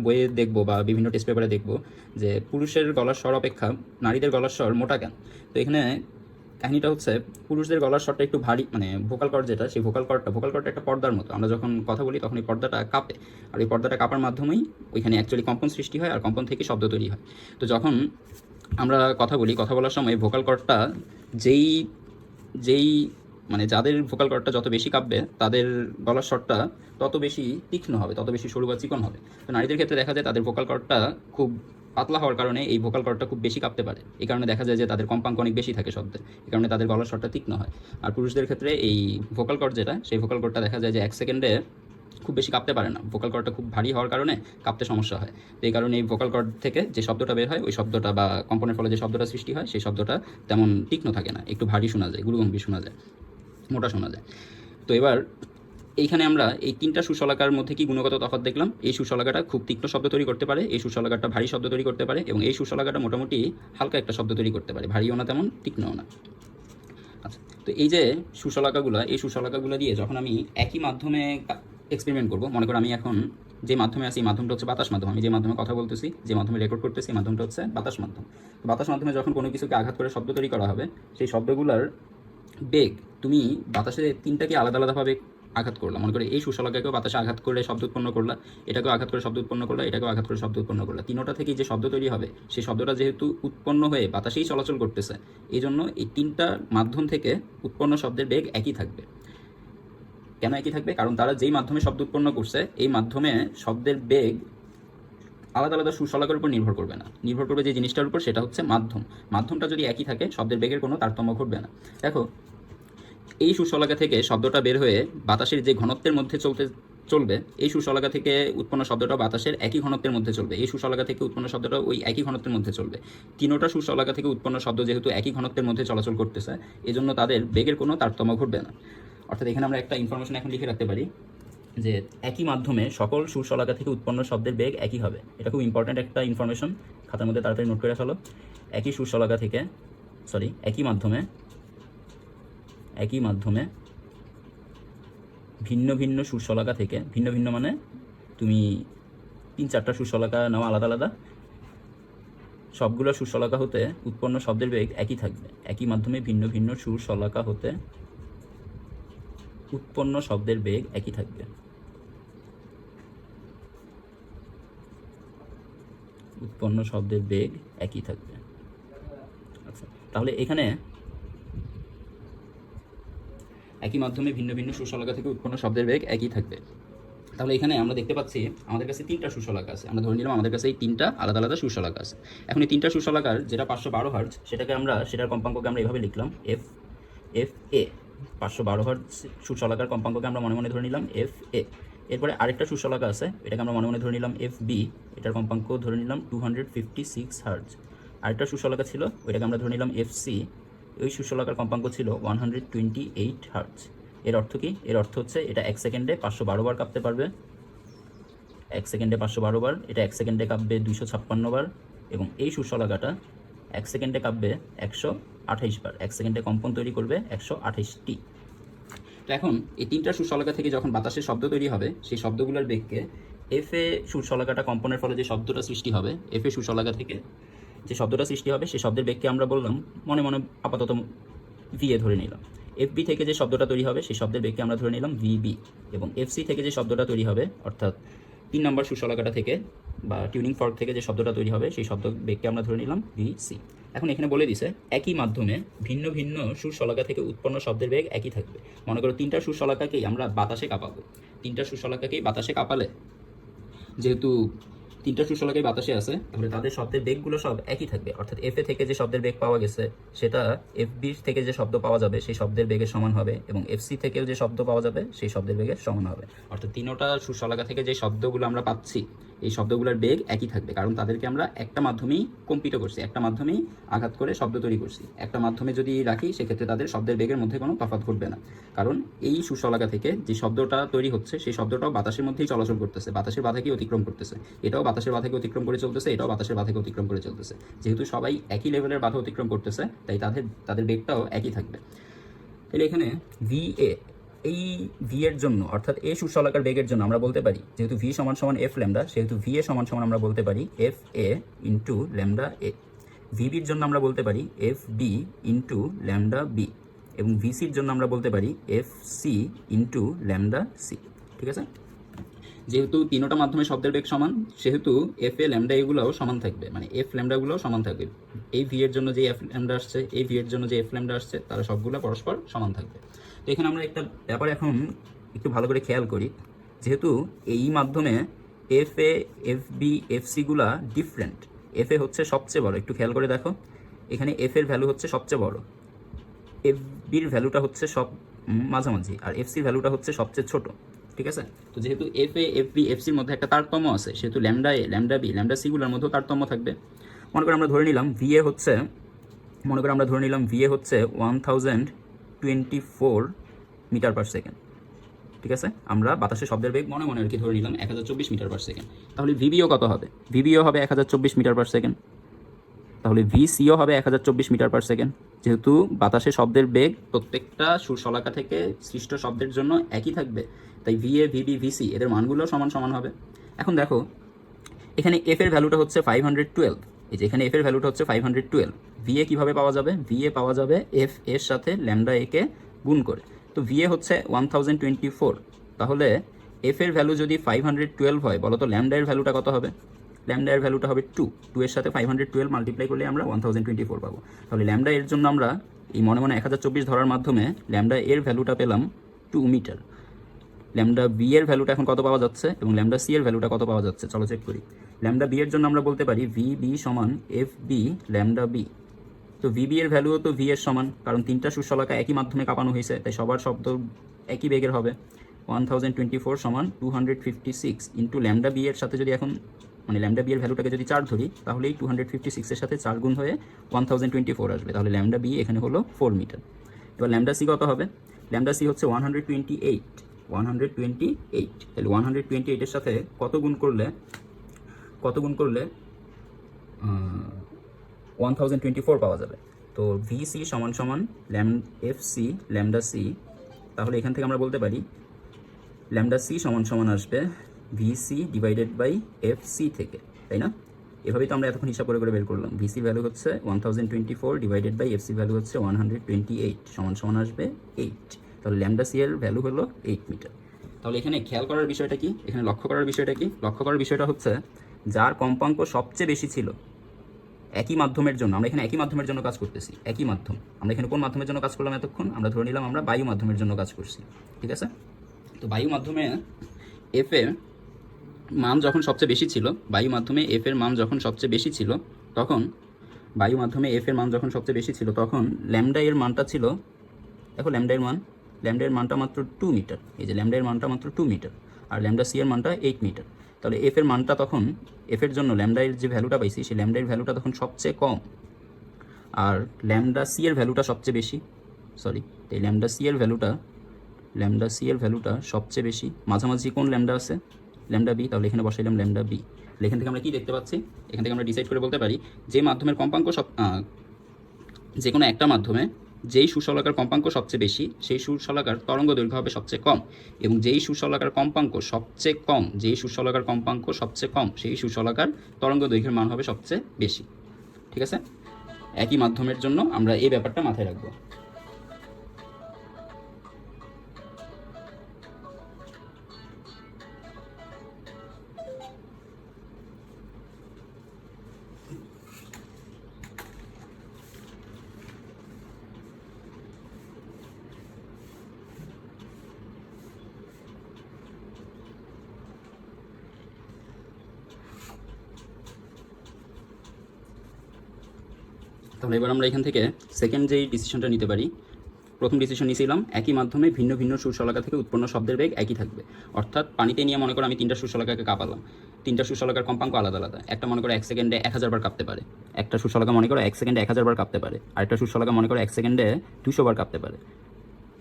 বইয়ে দেখবো বা বিভিন্ন টেস্ট পেপারে দেখবো যে পুরুষের গলার স্বর অপেক্ষা নারীদের গলার স্বর মোটা কেন? তো এখানে কাহিনীটা হচ্ছে পুরুষদের গলার স্বরটা একটু ভারী, মানে ভোকাল কর্ড যেটা, সেই ভোকাল কর্ডটা একটা পর্দার মতো। আমরা যখন কথা বলি তখন এই পর্দাটা কাঁপে, আর এই পর্দাটা কাঁপার মাধ্যমেই ওইখানে অ্যাকচুয়ালি কম্পন সৃষ্টি হয়, আর কম্পন থেকে শব্দ তৈরি হয়। তো যখন আমরা কথা বলার সময় ভোকাল কর্ডটা যেই মানে যাদের ভোকাল কর্ডটা যত বেশি কাঁপবে তাদের গলার স্বরটা তত বেশি তীক্ষ্ণ হবে, তত বেশি সরু বা চিকন হবে। তো নারীদের ক্ষেত্রে দেখা যায় তাদের ভোকাল কর্ডটা খুব পাতলা হওয়ার কারণে এই ভোকাল কর্ডটা খুব বেশি কাঁপতে পারে, এই কারণে দেখা যায় যে তাদের কম্পাঙ্ক অনেক বেশি থাকে শব্দে, এই কারণে তাদের গলার স্বরটা তীক্ষ্ণ হয়। আর পুরুষদের ক্ষেত্রে এই ভোকাল কর্ড যেটা, সেই ভোকাল কর্ডটা দেখা যায় যে 1 সেকেন্ডে খুব বেশি কাঁপতে পারে না, ভোকাল কর্ডটা খুব ভারী হওয়ার কারণে কাঁপতে সমস্যা হয়। তো এই কারণে এই ভোকাল কর্ড থেকে যে শব্দটা বের হয় ওই শব্দটা বা কম্পনের ফলে যে শব্দটা সৃষ্টি হয় সেই শব্দটা তেমন তীক্ষ্ণ থাকে না, একটু ভারী শোনা যায়, গুরুগম্ভীর শোনা যায়, মোটা শোনা যায়। তো এবার এইখানে আমরা এই তিনটা সুশলাকার মধ্যে কি গুণগত তফাৎ দেখলাম? এই সুশলাকাটা খুব তীক্ষ্ণ শব্দ তৈরি করতে পারে, এই সুশলাকাটা ভারী শব্দ তৈরি করতে পারে, এবং এই সুশলাকাটা মোটামুটি হালকা একটা শব্দ তৈরি করতে পারে, ভারীও না তেমন তীক্ষ্ণও না। আচ্ছা, তো এই যে এই সুশলাকাগুলো দিয়ে যখন আমি একই মাধ্যমে এক্সপেরিমেন্ট করব, মনে করো আমি এখন যে মাধ্যমে আছি এই মাধ্যমটা হচ্ছে বাতাস মাধ্যম, আমি যে মাধ্যমে কথা বলতেছি, যে মাধ্যমে রেকর্ড করতেছি এই মাধ্যমটা হচ্ছে বাতাস মাধ্যম। বাতাস মাধ্যমে যখন কোনো কিছুকে আঘাত করে শব্দ তৈরি করা হবে, সেই শব্দগুলোর বেগ তুমি বাতাসে তিনটাকে আলাদা আলাদাভাবে আঘাত করলাম। মনে করে এই সুশলাকাকেও বাতাসে আঘাত করে শব্দ উৎপন্ন করলা, এটাকেও আঘাত করে শব্দ উৎপন্ন করলা, এটাকেও আঘাত করে শব্দ উৎপন্ন করলা। তিনোটা থেকে যে শব্দ তৈরি হবে সেই শব্দটা যেহেতু উৎপন্ন হয়ে বাতাসেই চলাচল করতেছে, এই জন্য এই তিনটা মাধ্যম থেকে উৎপন্ন শব্দের বেগ একই থাকবে। কেন একই থাকবে? কারণ তারা যেই মাধ্যমে শব্দ উৎপন্ন করছে এই মাধ্যমে শব্দের বেগ আলাদা আলাদা সুরশলাকার উপর নির্ভর করবে না, নির্ভর করবে যে জিনিসটার উপর, সেটা হচ্ছে মাধ্যম। মাধ্যমটা যদি একই থাকে শব্দের বেগের কোনো তারতম্য ঘটবে না। দেখো, এই সুরশলাকা থেকে শব্দটা বের হয়ে বাতাসের যে ঘনত্বের মধ্যে চলবে, এই সুরশলাকা থেকে উৎপন্ন শব্দটা বাতাসের একই ঘনত্বের মধ্যে চলবে, এই সুরশলাকা থেকে উৎপন্ন শব্দটা ওই একই ঘনত্বের মধ্যে চলবে। তিনোটা সুরশলাকা থেকে উৎপন্ন শব্দ যেহেতু একই ঘনত্বের মধ্যে চলাচল করতেছে, এজন্য তাদের বেগের কোনো তারতম্য ঘটবে না। অর্থাৎ এখানে আমরা একটা ইনফরমেশন এখন লিখে রাখতে পারি যে একই মাধ্যমে সকল সুরশলাকা থেকে উৎপন্ন শব্দের বেগ একই হবে। এটা খুব ইম্পর্ট্যান্ট একটা ইনফরমেশন, খাতার মধ্যে তাড়াতাড়ি নোট করে ফেলো। একই সুরশলাকা থেকে একই মাধ্যমে ভিন্ন ভিন্ন সুরশলাকা থেকে, ভিন্ন ভিন্ন মানে তুমি 3-4টা সুরশলাকা নাও আলাদা আলাদা, সবগুলো সুরশলাকা হতে উৎপন্ন শব্দের বেগ একই থাকবে। একই মাধ্যমে ভিন্ন ভিন্ন সুরশলাকা হতে উৎপন্ন শব্দের বেগ একই থাকবে। উৎপন্ন শব্দের বেগ একই থাকবে। আচ্ছা, তাহলে এখানে একই মাধ্যমে ভিন্ন ভিন্ন সুরশলাকা থেকে উৎপন্ন শব্দের বেগ একই থাকবে। তাহলে এখানে আমরা দেখতে পাচ্ছি আমাদের কাছে 3টা সুরশলাকা আছে। আমরা ধরে নিলাম আমাদের কাছে এই 3টা আলাদা আলাদা সুরশলাকা আছে। এখন এই 3টা সুরশলাকার যেটা 512 হার্টজ, সেটার কম্পাঙ্ককে আমরা এভাবে লিখলাম এফ এ। 512 হার্টজ সুরশলাকার কম্পাঙ্ককে আমরা মনে মনে ধরে নিলাম এফ এ। এরপরে আরেকটা সুরশলাকা আছে, এটাকে আমরা মনে মনে ধরে নিলাম এফ বি, এটার কম্পাঙ্ক ধরে নিলাম 256 হার্টজ। আরেকটা সুরশলাকা ছিল, ওইটাকে আমরা ধরে নিলাম এফ সি, ওই সুরশলাকার কম্পাঙ্ক ছিল 128 হার্টজ। এর অর্থ কি? এর অর্থ হচ্ছে এটা 1 সেকেন্ডে 512 বার কাঁপতে পারবে, 1 সেকেন্ডে 512 বার, এটা 1 সেকেন্ডে কাঁপবে 256 বার, এবং এই সুরশলাকাটা 1 সেকেন্ডে কাঁপবে 128 বার, 1 সেকেন্ডে কম্পন তৈরি করবে 128টি। তো এখন এই 3টা সুরশলাকা থেকে যখন বাতাসের শব্দ তৈরি হবে, সেই শব্দগুলোর বেগকে এফ এ সুরশলাকাটা কম্পনের ফলে যে শব্দটা সৃষ্টি হবে, এফ এ সুরশলাকা থেকে যে শব্দটা সৃষ্টি হবে, সেই শব্দের বেগকে আমরা বললাম মনে মনে আপাতত ভি এ ধরে নিলাম। এফ বি থেকে যে শব্দটা তৈরি হবে, সেই শব্দের বেগকে আমরা ধরে নিলাম ভিবি, এবং এফ সি থেকে যে শব্দটা তৈরি হবে, অর্থাৎ 3 নম্বর সুরশলাকাটা থেকে বা টিউনিং ফর্ক থেকে যে শব্দটা তৈরি হবে, সেই শব্দ বেগকে আমরা ধরে নিলাম ভিসি। এখন এখানে বলে দিছে একই মাধ্যমে ভিন্ন ভিন্ন সুরশলাকা থেকে উৎপন্ন শব্দের বেগ একই থাকবে। মনে করো 3টা সুরশলাকাকেই আমরা বাতাসে কাঁপাবো, 3টা সুরশলাকাকেই বাতাসে কাঁপালে, যেহেতু 3টা সুরশলাকাই বাতাসে আছে, তাহলে তাদের শব্দের বেগগুলো সব একই থাকবে। অর্থাৎ এফ এ থেকে যে শব্দের বেগ পাওয়া গেছে, সেটা এফ বি থেকে যে শব্দ পাওয়া যাবে সেই শব্দের বেগের সমান হবে, এবং এফ সি থেকেও যে শব্দ পাওয়া যাবে সেই শব্দের বেগের সমান হবে। অর্থাৎ 3টা সুরশলাকা থেকে যে শব্দগুলো আমরা পাচ্ছি, এই শব্দগুলোর বেগ একই থাকবে, কারণ তাদেরকে আমরা একটা মাধ্যমেই কম্পিত করছি, একটা মাধ্যমেই আঘাত করে শব্দ তৈরি করছি। একটা মাধ্যমে যদি রাখি, সেক্ষেত্রে তাদের শব্দের বেগের মধ্যে কোনো তফাৎ ঘটবে না, কারণ এই সুরশলাকা থেকে যে শব্দটা তৈরি হচ্ছে, সেই শব্দটাও বাতাসের মধ্যেই চলাচল করতেছে, বাতাসের বাধাকে অতিক্রম করতেছে, এটাও বাতাসের বাধাকে অতিক্রম করে চলতেছে, এটাও বাতাসের বাধাকে অতিক্রম করে চলতেছে। যেহেতু সবাই একই লেভেলের বাধা অতিক্রম করতেছে, তাই তাদের বেগটাও একই থাকবে। তাহলে এখানে ভি এ, এই ভি এর জন্য, অর্থাৎ এ সুরশলাকার বেগের জন্য আমরা বলতে পারি, যেহেতু ভি সমান সমান এফ ল্যামডা, সেহেতু ভি এ সমান সমান আমরা বলতে পারি F A into lambda A. ভিবির জন্য আমরা বলতে পারি F B into lambda B, এবং ভিসির জন্য আমরা বলতে পারি F C into lambda C. ঠিক আছে? যেহেতু 3টা মাধ্যমে শব্দের বেগ সমান, সেহেতু এফ এ ল্যামডা এগুলোও সমান থাকবে, মানে এফ ল্যামডাগুলোও সমান থাকবে। এই ভি এর জন্য যে এফ ল্যামডা আসছে, এই ভি এর জন্য যে এফ ল্যামডা আসছে, তারা সবগুলো পরস্পর সমান থাকবে। তো এখানে আমরা একটা ব্যাপার এখন একটু ভালো করে খেয়াল করি, যেহেতু এই মাধ্যমে F A, F B, F সিগুলা ডিফারেন্ট। এফ এ হচ্ছে সবচেয়ে বড়, একটু খেয়াল করে দেখো, এখানে এফ এর ভ্যালু হচ্ছে সবচেয়ে বড়, এফ বির ভ্যালুটা হচ্ছে সব মাঝামাঝি, আর এফ সির ভ্যালুটা হচ্ছে সবচেয়ে ছোট। ঠিক আছে? তো যেহেতু F A, F B, F সির মধ্যে একটা তারতম্য আছে, সেহেতু lambda A, lambda B, lambda সিগুলোর মধ্যেও তারতম্য থাকবে। মনে করে আমরা ধরে নিলাম ভি এ হচ্ছে 1024 মিটার পার সেকেন্ড। ঠিক আছে? আমরা বাতাসের শব্দের বেগ মনে মনে আর কি ধরে নিলাম 1024 মিটার পার সেকেন্ড। তাহলে ভিবিও কত হবে? ভিবিও হবে 1024 মিটার পার সেকেন্ড। তাহলে ভিসিও হবে 1024 মিটার পার সেকেন্ড। যেহেতু বাতাসের শব্দের বেগ প্রত্যেকটা সুরশলাকা থেকে সৃষ্ট শব্দের জন্য একই থাকবে, তাই ভিএ, ভিবি, ভিসি এদের মানগুলো সমান সমান হবে। এখন দেখো, এখানে এফ এর ভ্যালুটা হচ্ছে 512, এই যে এখানে এফ এর ভ্যালুটা হচ্ছে 512। ভিএ কীভাবে পাওয়া যাবে? ভিএ পাওয়া যাবে এফ এর সাথে ল্যামডা এ কে গুণ করে। তো ভিএ হচ্ছে 1024, তাহলে এফ এর ভ্যালু যদি 512 হয়, বলো তো ল্যামডা এর ভ্যালুটা কত হবে? ল্যামডা এর ভ্যালুটা হবে 2 এর সাথে 512 মাল্টিপ্লাই করলে আমরা 1024 পাবো। তাহলে ল্যামডা এর জন্য আমরা এই মনে মনে 1024 ধরার মাধ্যমে ল্যামডা এর ভ্যালুটা পেলাম 2 মিটার। ল্যামডা বি এর ভ্যালুটা এখন কত পাওয়া যাচ্ছে এবং ল্যামডা সি এর ভ্যালুটা কত পাওয়া যাচ্ছে, চলো চেক করি। ল্যামডা বি এর জন্য আমরা বলতে পারি ভি বি সমান এফ বি ল্যামডা বি। তো ভি বি এর ভ্যালুও তো ভি এর সমান, কারণ তিনটা সুশলাকা একই মাধ্যমে কাঁপানো হয়েছে, তাই সবার শব্দ একই বেগের হবে। 1024 সমান 256 ইন্টু ল্যামডা বি এর সাথে যদি এখন মানে ল্যামডা বি এর ভ্যালুটাকে যদি 4 ধরি, তাহলে এই 256 এর সাথে 4 গুণ হয়ে 1024 আসবে। তাহলে ল্যামডা বি এখানে হলো 4 মিটার। এবার ল্যামডা সি কত হবে? ল্যামডা সি হচ্ছে 128। তাহলে 128 এর সাথে কত গুণ করলে 1024 পাওয়া যাবে। তো ভি সি সমান সমান এফ সি ল্যামডা সি। তাহলে এখান থেকে আমরা বলতে পারি ল্যামডা সি সমান সমান আসবে V C divided by F C থেকে, তাই না? এভাবেই তো আমরা এতক্ষণ হিসাব করে বের করলাম। ভি সি ভ্যালু হচ্ছে 1024 divided by F C value হচ্ছে 128 সমান সমান আসবে 8। তাহলে ল্যামডা সি এর ভ্যালু হলো 8 মিটার। তাহলে এখানে খেয়াল করার বিষয়টা কি, এখানে লক্ষ্য করার বিষয়টা কি? লক্ষ্য করার বিষয়টা হচ্ছে যার কম্পাঙ্ক সবচেয়ে বেশি ছিল একই মাধ্যমের জন্য, আমরা এখানে একই মাধ্যমের জন্য কাজ করতেছি। একই মাধ্যম, আমরা এখানে কোন মাধ্যমের জন্য কাজ করলাম এতক্ষণ? আমরা ধরে নিলাম আমরা বায়ু মাধ্যমের জন্য কাজ করছি, ঠিক আছে? তো বায়ু মাধ্যমে এফ এর মান যখন সবচেয়ে বেশি ছিল, বায়ু মাধ্যমে এফ এর মান যখন সবচেয়ে বেশি ছিল, তখন ল্যামডা এর মানটা ছিল, দেখো ল্যামডা এর মানটা মাত্র 2 মিটার। এই যে ল্যামডা এর মানটা মাত্র 2 মিটার, আর ল্যামডা সি এর মানটা 8 মিটার। তাহলে এফ এর মানটা তখন, এফ এর জন্য ল্যামডা এর যে ভ্যালুটা পাইছি, সেই ল্যামডা এর ভ্যালুটা তখন সবচেয়ে কম, আর ল্যামডা সি এর ভ্যালুটা সবচেয়ে বেশি। তাই ল্যামডা সি এর ভ্যালুটা সবচেয়ে বেশি। মাঝামাঝি কোন ল্যামডা আছে? Lambda B. তাহলে এখানে বসাইলাম ল্যামডা বি। এখান থেকে আমরা কি দেখতে পাচ্ছি? এখান থেকে আমরা ডিসাইড করে বলতে পারি যে মাধ্যমের কম্পাঙ্ক যে কোনো একটা মাধ্যমে যেই সুশলাকার কম্পাঙ্ক সবচেয়ে বেশি, সেই সুশলাকার তরঙ্গ দৈর্ঘ্য হবে সবচেয়ে কম, এবং যেই সুশলাকার কম্পাঙ্ক সবচেয়ে কম, সেই সুশলাকার তরঙ্গ দৈর্ঘ্যের মান হবে সবচেয়ে বেশি। ঠিক আছে? একই মাধ্যমের জন্য আমরা এই ব্যাপারটা মাথায় রাখবো। তাহলে এবার আমরা এখান থেকে সেকেন্ড যেই ডিসিশনটা নিতে পারি, প্রথম ডিসিশন নিয়েছিলাম একই মাধ্যমে ভিন্ন ভিন্ন সুরশলাকা থেকে উৎপন্ন শব্দের বেগ একই থাকবে। অর্থাৎ পানিতে নিয়ে মনে করো আমি 3টা সুরশলাকাকে কাঁপালাম, 3টা সুরশলাকার কম্পাঙ্ক আলাদা আলাদা। একটা মনে করো 1 সেকেন্ডে 1000 বার কাঁপতে পারে, একটা সুরশলাকা মনে করো 1 সেকেন্ডে 1000 বার কাঁপতে পারে, আরেকটা সুরশলাকা মনে করো 1 সেকেন্ডে 200 বার কাঁপতে পারে।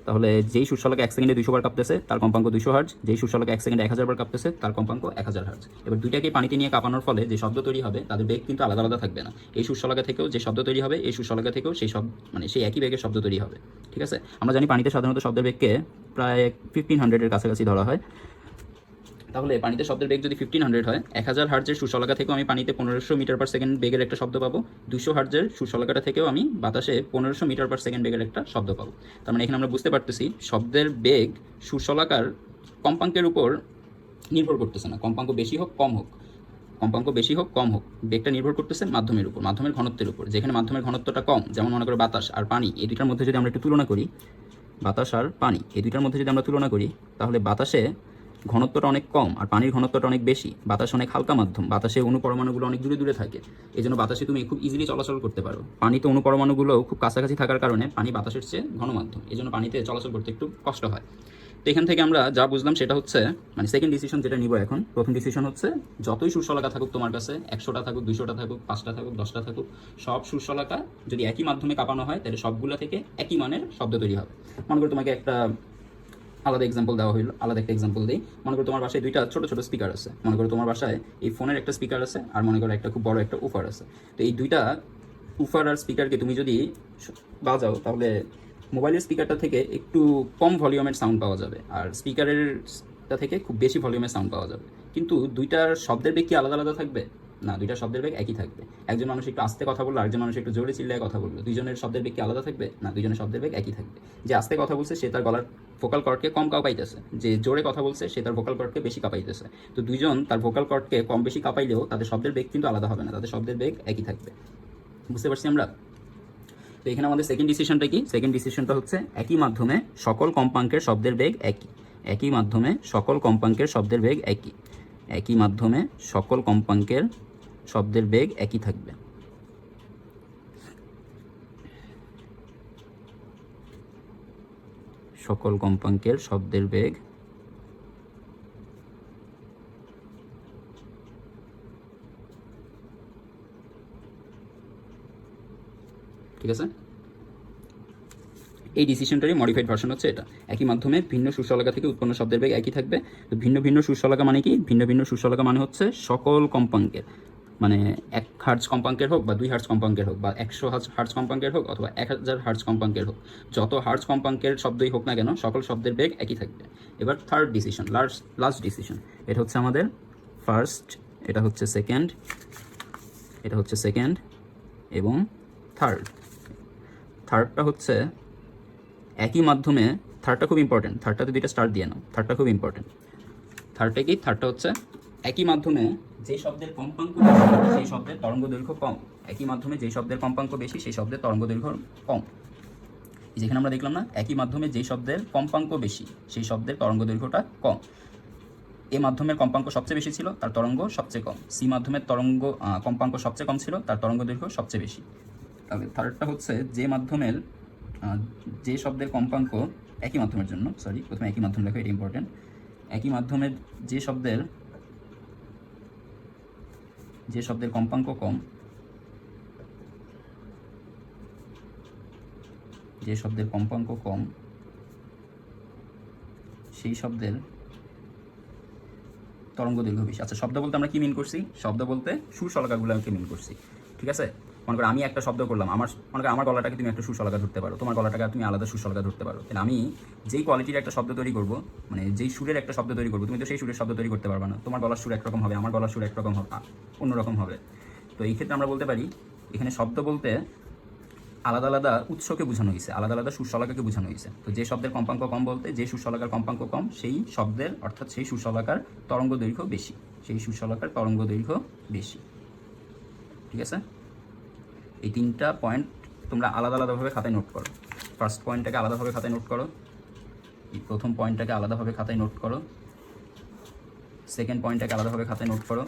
তাহলে যেই সুরশলাকা 1 সেকেন্ডে 200 বার কাঁপতেছে তার কম্পাঙ্ক 200 হার্জ, যেই সুরশলাকা 1 সেকেন্ডে 1000 বার কাঁপতেছে তার কম্পাঙ্ক 1000 হার্জ। এবার দুইটাকে পানিতে নিয়ে কাঁপানোর ফলে যে শব্দ তৈরি হবে তাদের বেগ কিন্তু আলাদা আলাদা থাকবে না। এই সুরশলাকা থেকেও যে শব্দ তৈরি হবে, এই সুরশলাকা থেকেও সেই সেই একই বেগের শব্দ তৈরি হবে। ঠিক আছে? আমরা জানি পানিতে সাধারণত শব্দের বেগকে প্রায় 1500 এর কাছাকাছি ধরা হয়। তাহলে পানিতে শব্দের বেগ যদি 1500 হয়, 1000 হার্জের সুশলাকা থেকেও আমি পানিতে 1500 মিটার পার সেকেন্ড বেগের একটা শব্দ পাবো, 200 হার্জের সুশলাকাটা থেকেও আমি বাতাসে 1500 মিটার পার সেকেন্ড বেগের একটা শব্দ পাবো। তার মানে এখানে আমরা বুঝতে পারতেছি শব্দের বেগ সুশলাকার কম্পাঙ্কের উপর নির্ভর করতেছে না। কম্পাঙ্ক বেশি হোক কম হোক, বেগটা নির্ভর করতেছে মাধ্যমের উপর, মাধ্যমের ঘনত্বের উপর। যেখানে মাধ্যমের ঘনত্বটা কম, যেমন মনে করো বাতাস আর পানি, এই দুইটার মধ্যে যদি আমরা একটু তুলনা করি, তাহলে বাতাসে ঘনত্বটা অনেক কম আর পানির ঘনত্বটা অনেক বেশি। বাতাস অনেক হালকা মাধ্যম, বাতাসে অণুপরমাণুগুলো অনেক দূরে দূরে থাকে, এই জন্য বাতাসে তুমি খুব ইজিলি চলাচল করতে পারো। পানিতে অণুপরমাণুগুলো খুব কাছাকাছি থাকার কারণে পানি বাতাসের চেয়ে ঘন মাধ্যম, এই জন্য পানিতে চলাচল করতে একটু কষ্ট হয়। তো এখান থেকে আমরা যা বুঝলাম সেটা হচ্ছে, মানে সেকেন্ড ডিসিশন যেটা নিব এখন, প্রথম ডিসিশন হচ্ছে যতই সুরশলাকা থাকুক তোমার কাছে, 100টা থাকুক, 200টা থাকুক, 5টা থাকুক, 10টা থাকুক, সব সুরশলাকা যদি একই মাধ্যমে কাঁপানো হয় তাহলে সবগুলো থেকে একই মানের শব্দ তৈরি হবে। মনে করো তোমাকে একটা আলাদা এক্সাম্পল দেওয়া হইলো, আলাদা একটা এক্সাম্পল দিই। মনে করো তোমার বাসায় 2টা ছোট ছোট স্পিকার আছে। মনে করো তোমার বাসায় এই ফোনের একটা স্পিকার আছে, আর মনে করো একটা খুব বড় একটা উফার আছে। তো এই 2টা উফার আর স্পিকারকে তুমি যদি বাজাও, তাহলে মোবাইলের স্পিকারটা থেকে একটু কম ভলিউমের সাউন্ড পাওয়া যাবে, আর স্পিকারেরটা থেকে খুব বেশি ভলিউমের সাউন্ড পাওয়া যাবে। কিন্তু দুইটার শব্দের বেগ কি আলাদা আলাদা থাকবে? না, দুইটার শব্দের বেগ একই থাকবে। একজন মানুষ একটু আস্তে কথা বললো, আরেকজন মানুষ একটু জোরে চিল্লায় কথা বললো, দুইজনের শব্দের বেগ কি আলাদা থাকবে? না, দুইজনের শব্দের বেগ একই থাকবে। যে আস্তে কথা বলছে সে তার গলার ভোকাল কর্ডকে কম কাঁপাইতেছে, যে জোরে কথা বলছে সে তার ভোকাল কর্ডকে বেশি কাঁপাইতেছে। তো দুইজন তার ভোকাল কর্ডকে কম বেশি কাঁপাইলেও তাদের শব্দের বেগ কিন্তু আলাদা হবে না, তাদের শব্দের বেগ একই থাকবে। বুঝতে পারছি আমরা? তো এখানে আমাদের সেকেন্ড ডিসিশনটা কি? সেকেন্ড ডিসিশনটা হচ্ছে একই মাধ্যমে সকল কম্পাঙ্কের শব্দের বেগ একই। একই মাধ্যমে সকল কম্পাঙ্কের শব্দের বেগ একই। একই মাধ্যমে সকল কম্পাঙ্কের শব্দের বেগ একই থাকবে। সকল কম্পাঙ্কের শব্দের বেগ ঠিক আছে। এই ডিসিশনটারই মডিফাইড ভার্সন হচ্ছে এটা। একই মাধ্যমে ভিন্ন সুরশলাকা থেকে উৎপন্ন শব্দের বেগ একই থাকবে। তো ভিন্ন ভিন্ন সুরশলাকা মানে কি? ভিন্ন ভিন্ন সুরশলাকা মানে হচ্ছে সকল কম্পাঙ্কের, মানে 1 হার্টজ কম্পাঙ্কের হোক বা 2 হার্টজ কম্পাঙ্কের হোক বা 100 হার্টজ কম্পাঙ্কের হোক অথবা 1000 হার্টজ কম্পাঙ্কের হোক, যত হার্টজ কম্পাঙ্কের শব্দই হোক না কেন সকল শব্দের বেগ একই থাকবে। এবার থার্ড ডিসিশন, লাস্ট ডিসিশন, এটা হচ্ছে আমাদের ফার্স্ট, এটা হচ্ছে সেকেন্ড, এটা হচ্ছে সেকেন্ড এবং থার্ডটা হচ্ছে একই মাধ্যমে, থার্ডটা খুব ইম্পর্টেন্ট, থার্ডটাতে 2টা স্টার দিয়ে নাও, থার্ডটা খুব ইম্পর্টেন্ট। থার্ডটা কি? থার্ডটা হচ্ছে একই মাধ্যমে যে শব্দের কম্পাঙ্ক বেশি সেই শব্দের তরঙ্গ দৈর্ঘ্য কম। একই মাধ্যমে যে শব্দের কম্পাঙ্ক বেশি সেই শব্দের তরঙ্গ দৈর্ঘ্য কম। যেখানে আমরা দেখলাম না, একই মাধ্যমে যে শব্দের কম্পাঙ্ক বেশি সেই শব্দের তরঙ্গ দৈর্ঘ্যটা কম। এ মাধ্যমের কম্পাঙ্ক সবচেয়ে বেশি ছিল, তার তরঙ্গ সবচেয়ে কম। সি মাধ্যমের কম্পাঙ্ক সবচেয়ে কম ছিল, তার তরঙ্গ দৈর্ঘ্য সবচেয়ে বেশি। তবে থার্ডটা হচ্ছে যে মাধ্যমের যে শব্দের কম্পাঙ্ক, একই মাধ্যমের জন্য, সরি প্রথমে একই মাধ্যম লেখো, এটা ইম্পর্টেন্ট। একই মাধ্যমের যে শব্দের কম্পাঙ্ক কম, যে শব্দের কম্পাঙ্ক কম সেই শব্দের তরঙ্গ দৈর্ঘ্য বেশি। আচ্ছা, শব্দ বলতে আমরা কি মিন করছি? শব্দ বলতে সুরশলাকাগুলোকে মিন করছি, ঠিক আছে। মনে করো আমি একটা শব্দ করলাম, মনে করো আমার গলাটাকে তুমি একটা সুরশলাকা ধরতে পারো, তোমার গলাটাকে তুমি আলাদা সুরশলাকা ধরতে পারো। তাহলে আমি যেই কোয়ালিটির একটা শব্দ তৈরি করবো, মানে যেই সুরের একটা শব্দ তৈরি করবো, তুমি তো সেই সুরের শব্দ তৈরি করতে পারবে না। তোমার গলার সুর একরকম হবে, আমার গলার সুর একরকম হবে, অন্যরকম হবে। তো এই ক্ষেত্রে আমরা বলতে পারি এখানে শব্দ বলতে আলাদা আলাদা উৎসকে বোঝানো হয়েছে, আলাদা আলাদা সুরশলাকাকে বোঝানো হয়েছে। তো যে শব্দের কম্পাঙ্ক কম বলতে যে সুরশলাকার কম্পাঙ্ক কম সেই শব্দের, অর্থাৎ সেই সুরশলাকার তরঙ্গ দৈর্ঘ্য বেশি, সেই সুরশলাকার তরঙ্গ দৈর্ঘ্য বেশি, ঠিক আছে। এই 3টা পয়েন্ট তোমরা আলাদা আলাদাভাবে খাতায় নোট করো। ফার্স্ট পয়েন্টটাকে আলাদাভাবে খাতায় নোট করো, প্রথম পয়েন্টটাকে আলাদাভাবে খাতায় নোট করো, সেকেন্ড পয়েন্টটাকে আলাদাভাবে খাতায় নোট করো।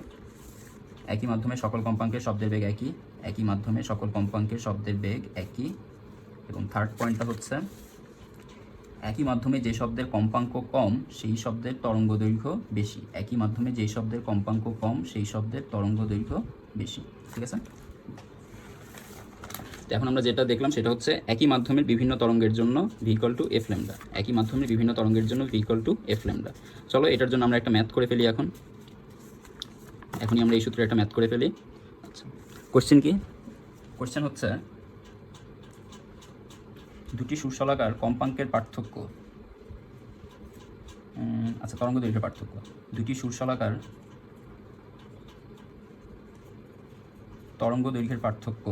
একই মাধ্যমে সকল কম্পাঙ্কের শব্দের বেগ একই, একই মাধ্যমে সকল কম্পাঙ্কের শব্দের বেগ একই। এবং থার্ড পয়েন্টটা হচ্ছে একই মাধ্যমে যে শব্দের কম্পাঙ্ক কম সেই শব্দের তরঙ্গ দৈর্ঘ্য বেশি, একই মাধ্যমে যেই শব্দের কম্পাঙ্ক কম সেই শব্দের তরঙ্গ দৈর্ঘ্য বেশি, ঠিক আছে। এখন আমরা যেটা দেখলাম সেটা হচ্ছে একই মাধ্যমের বিভিন্ন তরঙ্গের জন্য v = f ল্যামডা, একই মাধ্যমের বিভিন্ন তরঙ্গের জন্য v = f ল্যামডা। চলো এটার জন্য আমরা একটা ম্যাথ করে ফেলি। এখনই আমরা এই সূত্রে একটা ম্যাথ করে ফেলি। আচ্ছা, কোশ্চেন কি? কোশ্চেন হচ্ছে দুটি সুরশলাকার কম্পাঙ্কের পার্থক্য, আচ্ছা তরঙ্গ দৈর্ঘ্যের পার্থক্য, দুটি সুরশলাকার তরঙ্গ দৈর্ঘ্যের পার্থক্য,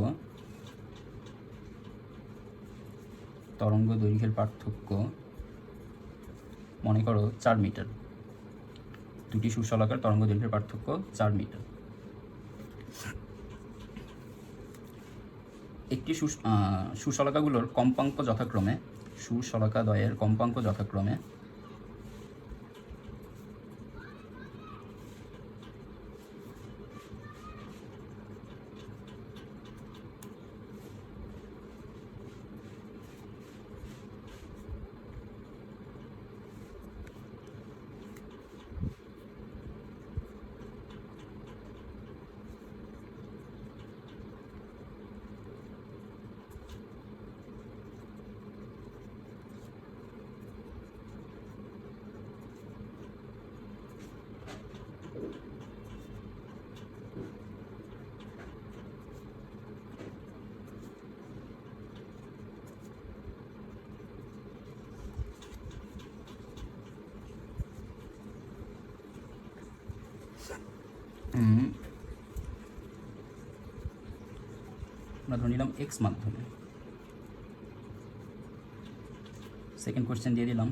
তরঙ্গ দৈর্ঘ্যের পার্থক্য মনে করো 4 মিটার। দুটি সুরশলাকার তরঙ্গ দৈর্ঘ্যের পার্থক্য 4 মিটার। একটি সুরশলাকাগুলোর কম্পাঙ্ক যথাক্রমে, সুরশলাকাদ্বয়ের কম্পাঙ্ক যথাক্রমে আমরা ধরে নিলাম এক্স মাধ্যমে। সেকেন্ড কোশ্চেন দিয়ে দিলাম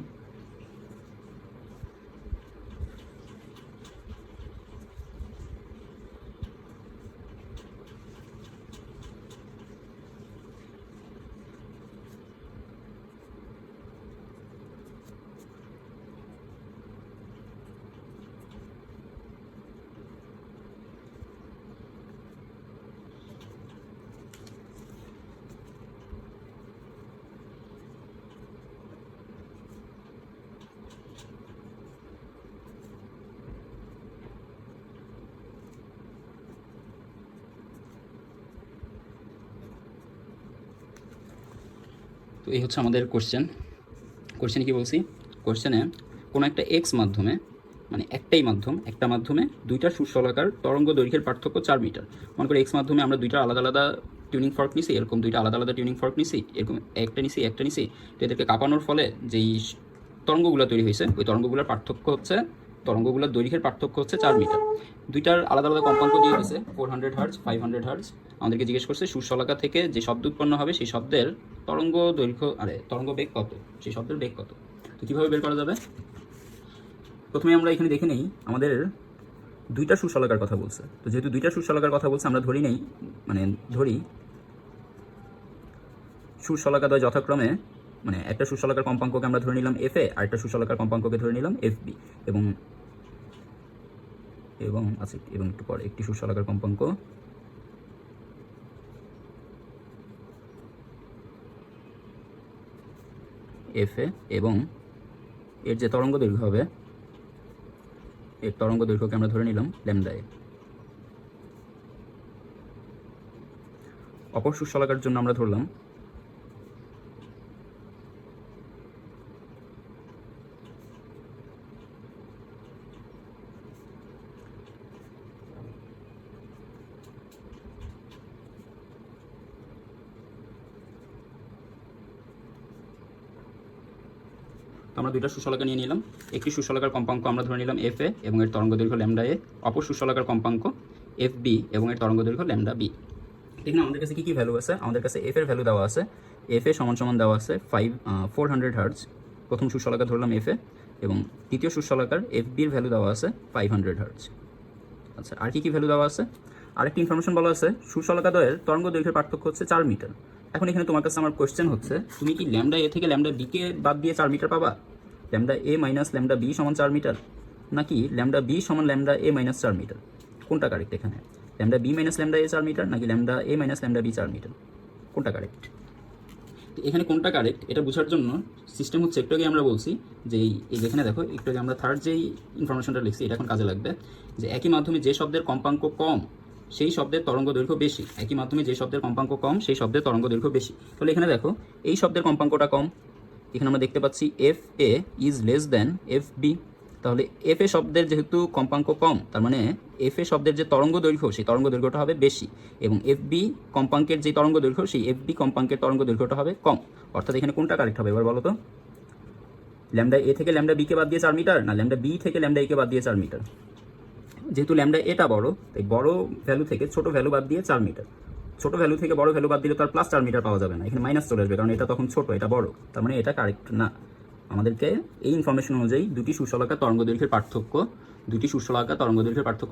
তো এই হচ্ছে আমাদের কোশ্চেনে কি বলছি, কোশ্চেনে কোনো একটা এক্স মাধ্যমে, মানে একটা মাধ্যমে দুইটা সুশলাকার তরঙ্গ দৈর্ঘ্যের পার্থক্য 4 মিটার। মনে করি এক্স মাধ্যমে আমরা দুইটা আলাদা আলাদা টিউনিং ফর্ক নিছি, এরকম দুইটা আলাদা আলাদা টিউনিং ফর্ক নিছি, এরকম একটা নিছি, তো এদেরকে কাঁপানোর ফলে যেই তরঙ্গগুলো তৈরি হয়েছে ওই তরঙ্গগুলোর পার্থক্য হচ্ছে, তরঙ্গগুলোর দৈর্ঘ্যের পার্থক্য হচ্ছে 4 মিটার। দুইটার আলাদা আলাদা কম্পাঙ্ক দিয়ে দিয়েছে, 400 হার্জ, 500 হার্জ। আমাদেরকে জিজ্ঞেস করছে সুশলাকা থেকে যে শব্দ উৎপন্ন হবে সেই শব্দের তরঙ্গ বেগ কত, সেই শব্দের বেগ কত। তো কীভাবে বের করা যাবে? প্রথমে আমরা এখানে দেখে নেই আমাদের দুইটা সুশলাকার কথা বলছে। তো যেহেতু দুইটা সুশলাকার কথা বলছে, আমরা ধরি সুশলাকাদ্বয় যথাক্রমে, মানে একটা সুশলাকার কম্পাঙ্ককে আমরা ধরে নিলাম এফ এ, আর একটা সুশলাকার কম্পাঙ্ককে ধরে নিলাম এফ বি, এবং একটু পরে একটি সুশলাকার কম্পাঙ্ক এফ এ, এবং এর যে তরঙ্গ দৈর্ঘ্য হবে, এর তরঙ্গ দৈর্ঘ্যকে আমরা ধরে নিলাম ল্যামডা এ। অপর সুশলাকার জন্য আমরা ধরলাম আমরা দুইটা সুশলাকা নিয়ে নিলাম। একটি সুশলাকার কম্পাঙ্ক আমরা ধরে নিলাম এফ এ এবং এর তরঙ্গ দৈর্ঘ্য ল্যামডা এ, অপর সুশলাকার কম্পাঙ্ক এফ বি এবং এর তরঙ্গ দৈর্ঘ্য ল্যামডা বি। এখানে আমাদের কাছে কী ভ্যালু আছে? আমাদের কাছে এফ এর ভ্যালু দেওয়া আছে, এফ এ সমান দেওয়া আছে 400 হার্জ, প্রথম সুশলাকা ধরলাম এফ এ, এবং দ্বিতীয় সুশলাকার এফ বির ভ্যালু দেওয়া আছে 500 হার্জ। আচ্ছা, আর কি ভ্যালু দেওয়া আছে? আরেকটি ইনফরমেশন বলা আছে সুশলাকাদ্বয়ের তরঙ্গ দৈর্ঘ্যের পার্থক্য হচ্ছে 4 মিটার। এখন এখানে তোমার কাছে আমার কোয়েশ্চেন হচ্ছে, তুমি কি ল্যামডা এ থেকে ল্যামডা বিকে বাদ দিয়ে 4 মিটার পাবা? Lambda A minus lambda B সমান 4 মিটার, নাকি ল্যামডা বি সমান ল্যামডা এ মাইনাস 4 মিটার? কোনটা কারেক্ট এখানে? Lambda B minus lambda A 4 meter, নাকি lambda A minus lambda B 4 meter? কোনটা কারেক্ট? এখানে কোনটা কারেক্ট এটা বোঝার জন্য সিস্টেম হচ্ছে, একটু আগে আমরা বলছি যে এই যেখানে দেখো, একটু আগে আমরা থার্ড যেই ইনফরমেশনটা লিখছি এটা এখন কাজে লাগবে, যে একই মাধ্যমে যে শব্দের কম্পাঙ্ক কম সেই শব্দের তরঙ্গ দৈর্ঘ্য বেশি। একই মাধ্যমে যে শব্দের কম্পাঙ্ক কম সেই শব্দের তরঙ্গ দৈর্ঘ্য বেশি। তাহলে এখানে দেখো এই শব্দের কম্পাঙ্কটা কম, এখানে আমরা দেখতে পাচ্ছি F A is less than F B. তাহলে এফ এ শব্দের যেহেতু কম্পাঙ্ক কম, তার মানে এফ এ শব্দের যে তরঙ্গ দৈর্ঘ্য সেই তরঙ্গ দৈর্ঘ্যটা হবে বেশি, এবং এফ বি কম্পাঙ্কের যে তরঙ্গ দৈর্ঘ্য সেই এফ বি কম্পাঙ্কের তরঙ্গ দৈর্ঘ্যটা হবে কম। অর্থাৎ এখানে কোনটা কারেক্ট হবে এবার বলো তো? ল্যামডা এ থেকে ল্যামডা বিকে বাদ দিয়ে 4 মিটার, না ল্যামডা বি থেকে ল্যামডা একে বাদ দিয়ে 4 মিটার? যেহেতু ল্যামডা এটা বড়, তাই বড় ভ্যালু থেকে ছোট ভ্যালু বাদ দিয়ে 4 মিটার। ছোট ভ্যালু থেকে বড় ভ্যালু বাদ দিলে তো আর প্লাস 4 মিটার পাওয়া যাবে না, এখানে মাইনাস চলে আসবে, কারণ এটা তখন ছোট, এটা বড়, তার মানে এটা কারেক্ট না। আমাদেরকে এই ইনফরমেশন অনুযায়ী দুটি সুশলাকা তরঙ্গ দৈর্ঘ্যের পার্থক্য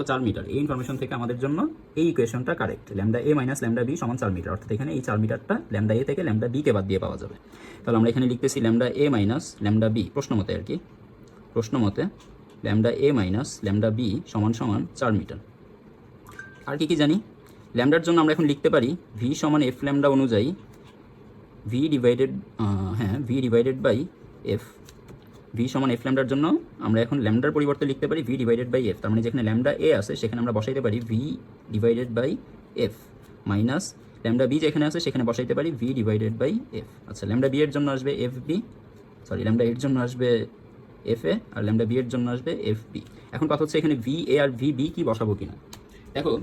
4 মিটার, এই ইনফরমেশন থেকে আমাদের জন্য এই ইকুয়েশনটা correct. Lambda A minus lambda B সমান 4 মিটার, অর্থাৎ এখানে এই 4 মিটারটা ল্যামডা এ থেকে ল্যামডা বিকে বাদ দিয়ে পাওয়া যাবে। তাহলে আমরা এখানে লিখতেছি lambda A minus lambda B, প্রশ্নমতে lambda A minus lambda B সমান 4 মিটার। আর কি জানি? ল্যামডার জন্য আমরা এখন লিখতে পারি ভি সমান এফ ল্যামডা অনুযায়ী V divided by F. V সমান এফ ল্যামডার জন্য আমরা এখন ল্যামডার পরিবর্তে লিখতে পারি ভি ডিভাইডেড বাই এফ। তার মানে যেখানে ল্যামডা এ আছে সেখানে আমরা বসাইতে পারি V divided by F, minus lambda B যেখানে আছে সেখানে বসাইতে পারি ভি ডিভাইডেড বাই এফ। আচ্ছা, ল্যামডা বি এর জন্য আসবে এফ বি, ল্যামডা এর জন্য আসবে এফ এ, আর ল্যামডা বি এর জন্য আসবে এফ বি। এখন কথা হচ্ছে এখানে ভি এ আর ভি বি কি বসাবো কিনা। দেখো,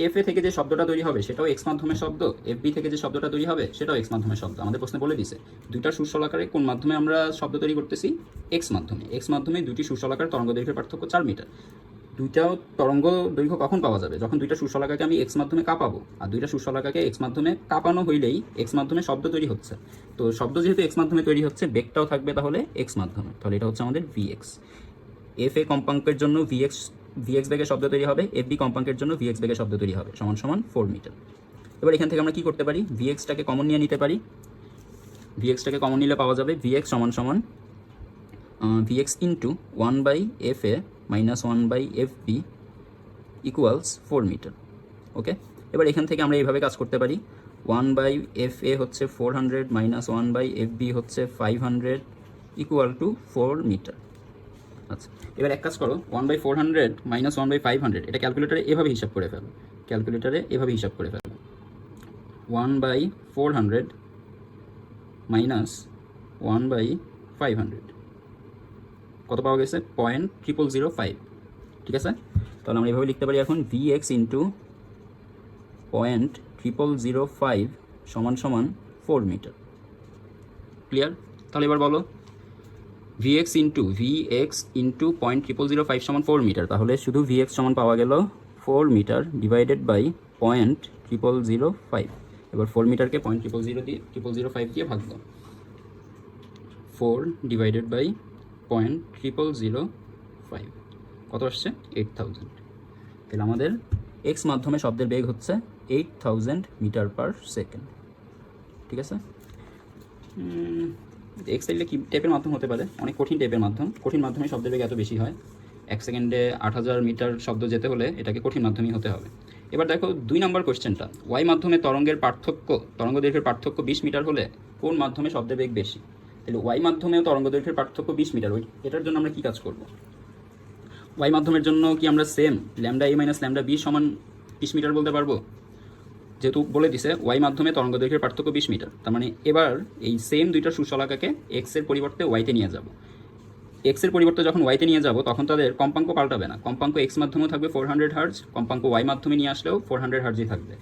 এফ এ থেকে যে শব্দটা তৈরি হবে সেটাও এক্স মাধ্যমের শব্দ, এফ বি থেকে যে শব্দটা তৈরি হবে সেটাও এক্স মাধ্যমের শব্দ। আমাদের প্রশ্নে বলে দিছে দুইটা সুশলাকারে কোন মাধ্যমে আমরা শব্দ তৈরি করতেছি? এক্স মাধ্যমে দুটি সুশলাকার তরঙ্গ দৈর্ঘ্যের পার্থক্য 4 মিটার। দুইটাও তরঙ্গ দৈর্ঘ্য কখন পাওয়া যাবে? যখন দুইটা সুশলাকাকে আমি এক্স মাধ্যমে কাঁপাবো, আর দুইটা সুশলাকাকে এক্স মাধ্যমে কাঁপানো হইলেই এক্স মাধ্যমে শব্দ তৈরি হচ্ছে। তো শব্দ যেহেতু এক্স মাধ্যমে তৈরি হচ্ছে, বেগটাও থাকবে তাহলে এক্স মাধ্যমে। তাহলে এটা হচ্ছে আমাদের ভিএক্স। এফ এ কম্পাঙ্কের জন্য ভিএক্স বেগে শব্দ তৈরি হবে, এফ বি কম্পাঙ্কের জন্য ভিএক্স বেগে শব্দ তৈরি হবে, সমান 4 মিটার। এবার এখান থেকে আমরা কি করতে পারি? ভিএক্সটাকে কমন নিয়ে নিতে পারি। ভিএক্সটাকে কমন নিলে পাওয়া যাবে ভিএক্স সমান VX into 1/fa minus 1/fb equals 4 meter. Okay, এবার এখান থেকে আমরা এইভাবে কাজ করতে পারি। 1/fa হচ্ছে 400 মাইনাস 1/fb হচ্ছে 500 ইকুয়াল টু 4 মিটার। আচ্ছা, এবার এক কাজ করো, 1/400 মাইনাস 1/500 এটা ক্যালকুলেটারে এভাবে হিসাব করে ফেলো। 1/400 মাইনাস 1/500 কত পাওয়া গেছে 0.0005। ঠিক আছে, তাহলে আমরা এভাবে লিখতে পারি এখন Vx ইন্টু 0.0005 সমান সমান 4 মিটার। ক্লিয়ার? তাহলে এবার বলো Vx ইন্টু 0.0005 সমান 4 মিটার, তাহলে শুধু Vx সমান পাওয়া গেল 4 মিটার ডিভাইডেড বাই 0.0005। এবার 4 মিটারকে 0.005 দিয়ে ভাগ দাও, 4 ডিভাইডেড বাই 0.005 কত আসছে 8000। তাহলে আমাদের এক্স মাধ্যমে শব্দের বেগ হচ্ছে 8000 মিটার পার সেকেন্ড। ঠিক আছে, এক্স তাইলে কি টাইপের মাধ্যম হতে পারে? অনেক কঠিন টাইপের মাধ্যম। কঠিন মাধ্যমে শব্দের বেগ এত বেশি হয়, 1 সেকেন্ডে 8000 মিটার শব্দ যেতে হলে এটাকে কঠিন মাধ্যমই হতে হবে। এবার দেখো 2 নম্বর কোয়েশ্চেনটা, ওয়াই মাধ্যমে তরঙ্গের পার্থক্য, তরঙ্গ দৈর্ঘ্যের পার্থক্য 20 মিটার হলে কোন মাধ্যমে শব্দের বেগ বেশি? তাহলে ওয়াই মাধ্যমেও তরঙ্গ দৈর্ঘ্যের পার্থক্য 20 মিটার, এটার জন্য আমরা কী কাজ করব? ওয়াই মাধ্যমের জন্য কি আমরা same lambda A minus lambda B সমান 20 মিটার বলতে পারবো? যেহেতু বলে দিছে ওয়াই মাধ্যমে তরঙ্গ দৈর্ঘ্যের পার্থক্য 20 মিটার, তার মানে এবার এই সেম দুইটা সুশলাকাকে এক্সের পরিবর্তে ওয়াইতে নিয়ে যাব। এক্সের পরিবর্তে যখন ওয়াইতে নিয়ে যাব তখন তাদের কম্পাঙ্ক পাল্টাবে না, কম্পাঙ্ক এক্স মাধ্যমেও থাকবে 400 হার্জ, কম্পাঙ্ক ওয়াই মাধ্যমে নিয়ে আসলেও 400 হার্জই থাকবে।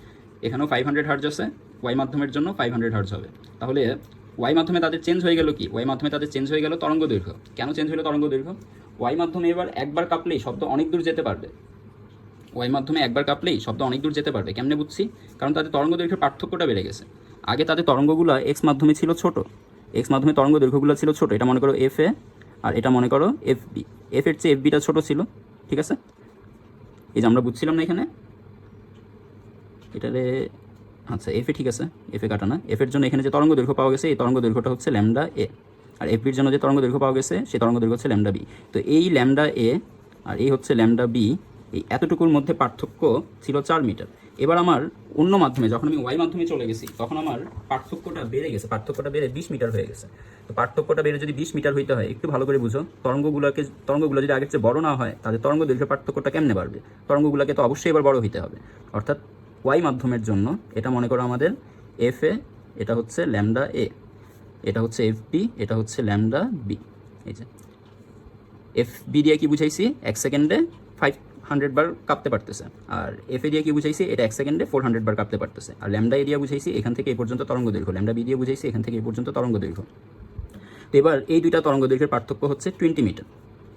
এখানেও 500 হার্জ আছে, ওয়াই মাধ্যমের জন্য 500 হার্জ হবে। তাহলে ওয়াই মাধ্যমে তাদের চেঞ্জ হয়ে গেল কি? ওয়াই মাধ্যমে তাদের চেঞ্জ হয়ে গেল তরঙ্গ দৈর্ঘ্য। কেন চেঞ্জ হলো তরঙ্গ দৈর্ঘ্য? ওয়াই মাধ্যমে এবার একবার কাঁপলেই শব্দ অনেক দূর যেতে পারবে। ওয়াই মাধ্যমে একবার কাঁপলেই শব্দ অনেক দূর যেতে পারবে। কেমনে বুঝছি? কারণ তাদের তরঙ্গ দৈর্ঘ্যের পার্থক্যটা বেড়ে গেছে। আগে তাদের তরঙ্গগুলো এক্স মাধ্যমে ছিল ছোট, এক্স মাধ্যমে তরঙ্গ দৈর্ঘ্যগুলো ছিল ছোট, এটা মনে করো এফ এ আর এটা মনে করো এফ বি। এফ এর চেয়ে এফ বিটা ছোটো ছিল। ঠিক আছে, এই যে আমরা বুঝছিলাম না এখানে এটারে, আচ্ছা এফ এ, ঠিক আছে এফ এ কাটা না। এফ এর জন্য এখানে যে তরঙ্গ দৈর্ঘ্য পাওয়া গেছে এই তরঙ্গ দৈর্ঘ্যটা হচ্ছে ল্যামডা এ, আর এফ বির জন্য যে তরঙ্গ দৈর্ঘ্য পাওয়া গেছে সেই তরঙ্গ দৈর্ঘ্য হচ্ছে ল্যামডা বি। তো এই ল্যামডা এ আর এই হচ্ছে ল্যামডা বি, এই এতটুকুর মধ্যে পার্থক্য ছিল 4 মিটার। এবার আমার অন্য মাধ্যমে যখন আমি ওয়াই মাধ্যমে চলে গেছি তখন আমার পার্থক্যটা বেড়ে গেছে, পার্থক্যটা বেড়ে 20 মিটার হয়ে গেছে। তো পার্থক্যটা বেড়ে যদি 20 মিটার হইতে হয়, একটু ভালো করে বুঝো, তরঙ্গগুলো যদি আগের চেয়ে বড় না হয় তাদের তরঙ্গ দৈর্ঘ্যের পার্থক্যটা কেমনে বাড়বে? তরঙ্গগুলোকে তো অবশ্যই এবার বড় হইতে হবে। অর্থাৎ ওয়াই মাধ্যমের জন্য এটা মনে করো আমাদের এফ এ, এটা হচ্ছে ল্যামডা এ, এটা হচ্ছে এফ বি, এটা হচ্ছে ল্যামডা বি। এই যে এফ বি দিয়ে কি বুঝাইছি? 1 সেকেন্ডে 500 বার কাঁপতে পারতেছে। আর এফ এ দিয়ে কি বুঝাইছি? এটা 1 সেকেন্ডে 400 বার কাঁপতে পারতেছে। আর ল্যামডা এ দিয়ে বুঝাইছি এখান থেকে এই পর্যন্ত তরঙ্গ দৈর্ঘ্য, ল্যামডা বি দিয়ে বুঝাইছি এখান থেকে এই পর্যন্ত তরঙ্গ দৈর্ঘ্য। তো এবার এই দুইটা তরঙ্গ দৈর্ঘ্যের পার্থক্য হচ্ছে 20 মিটার,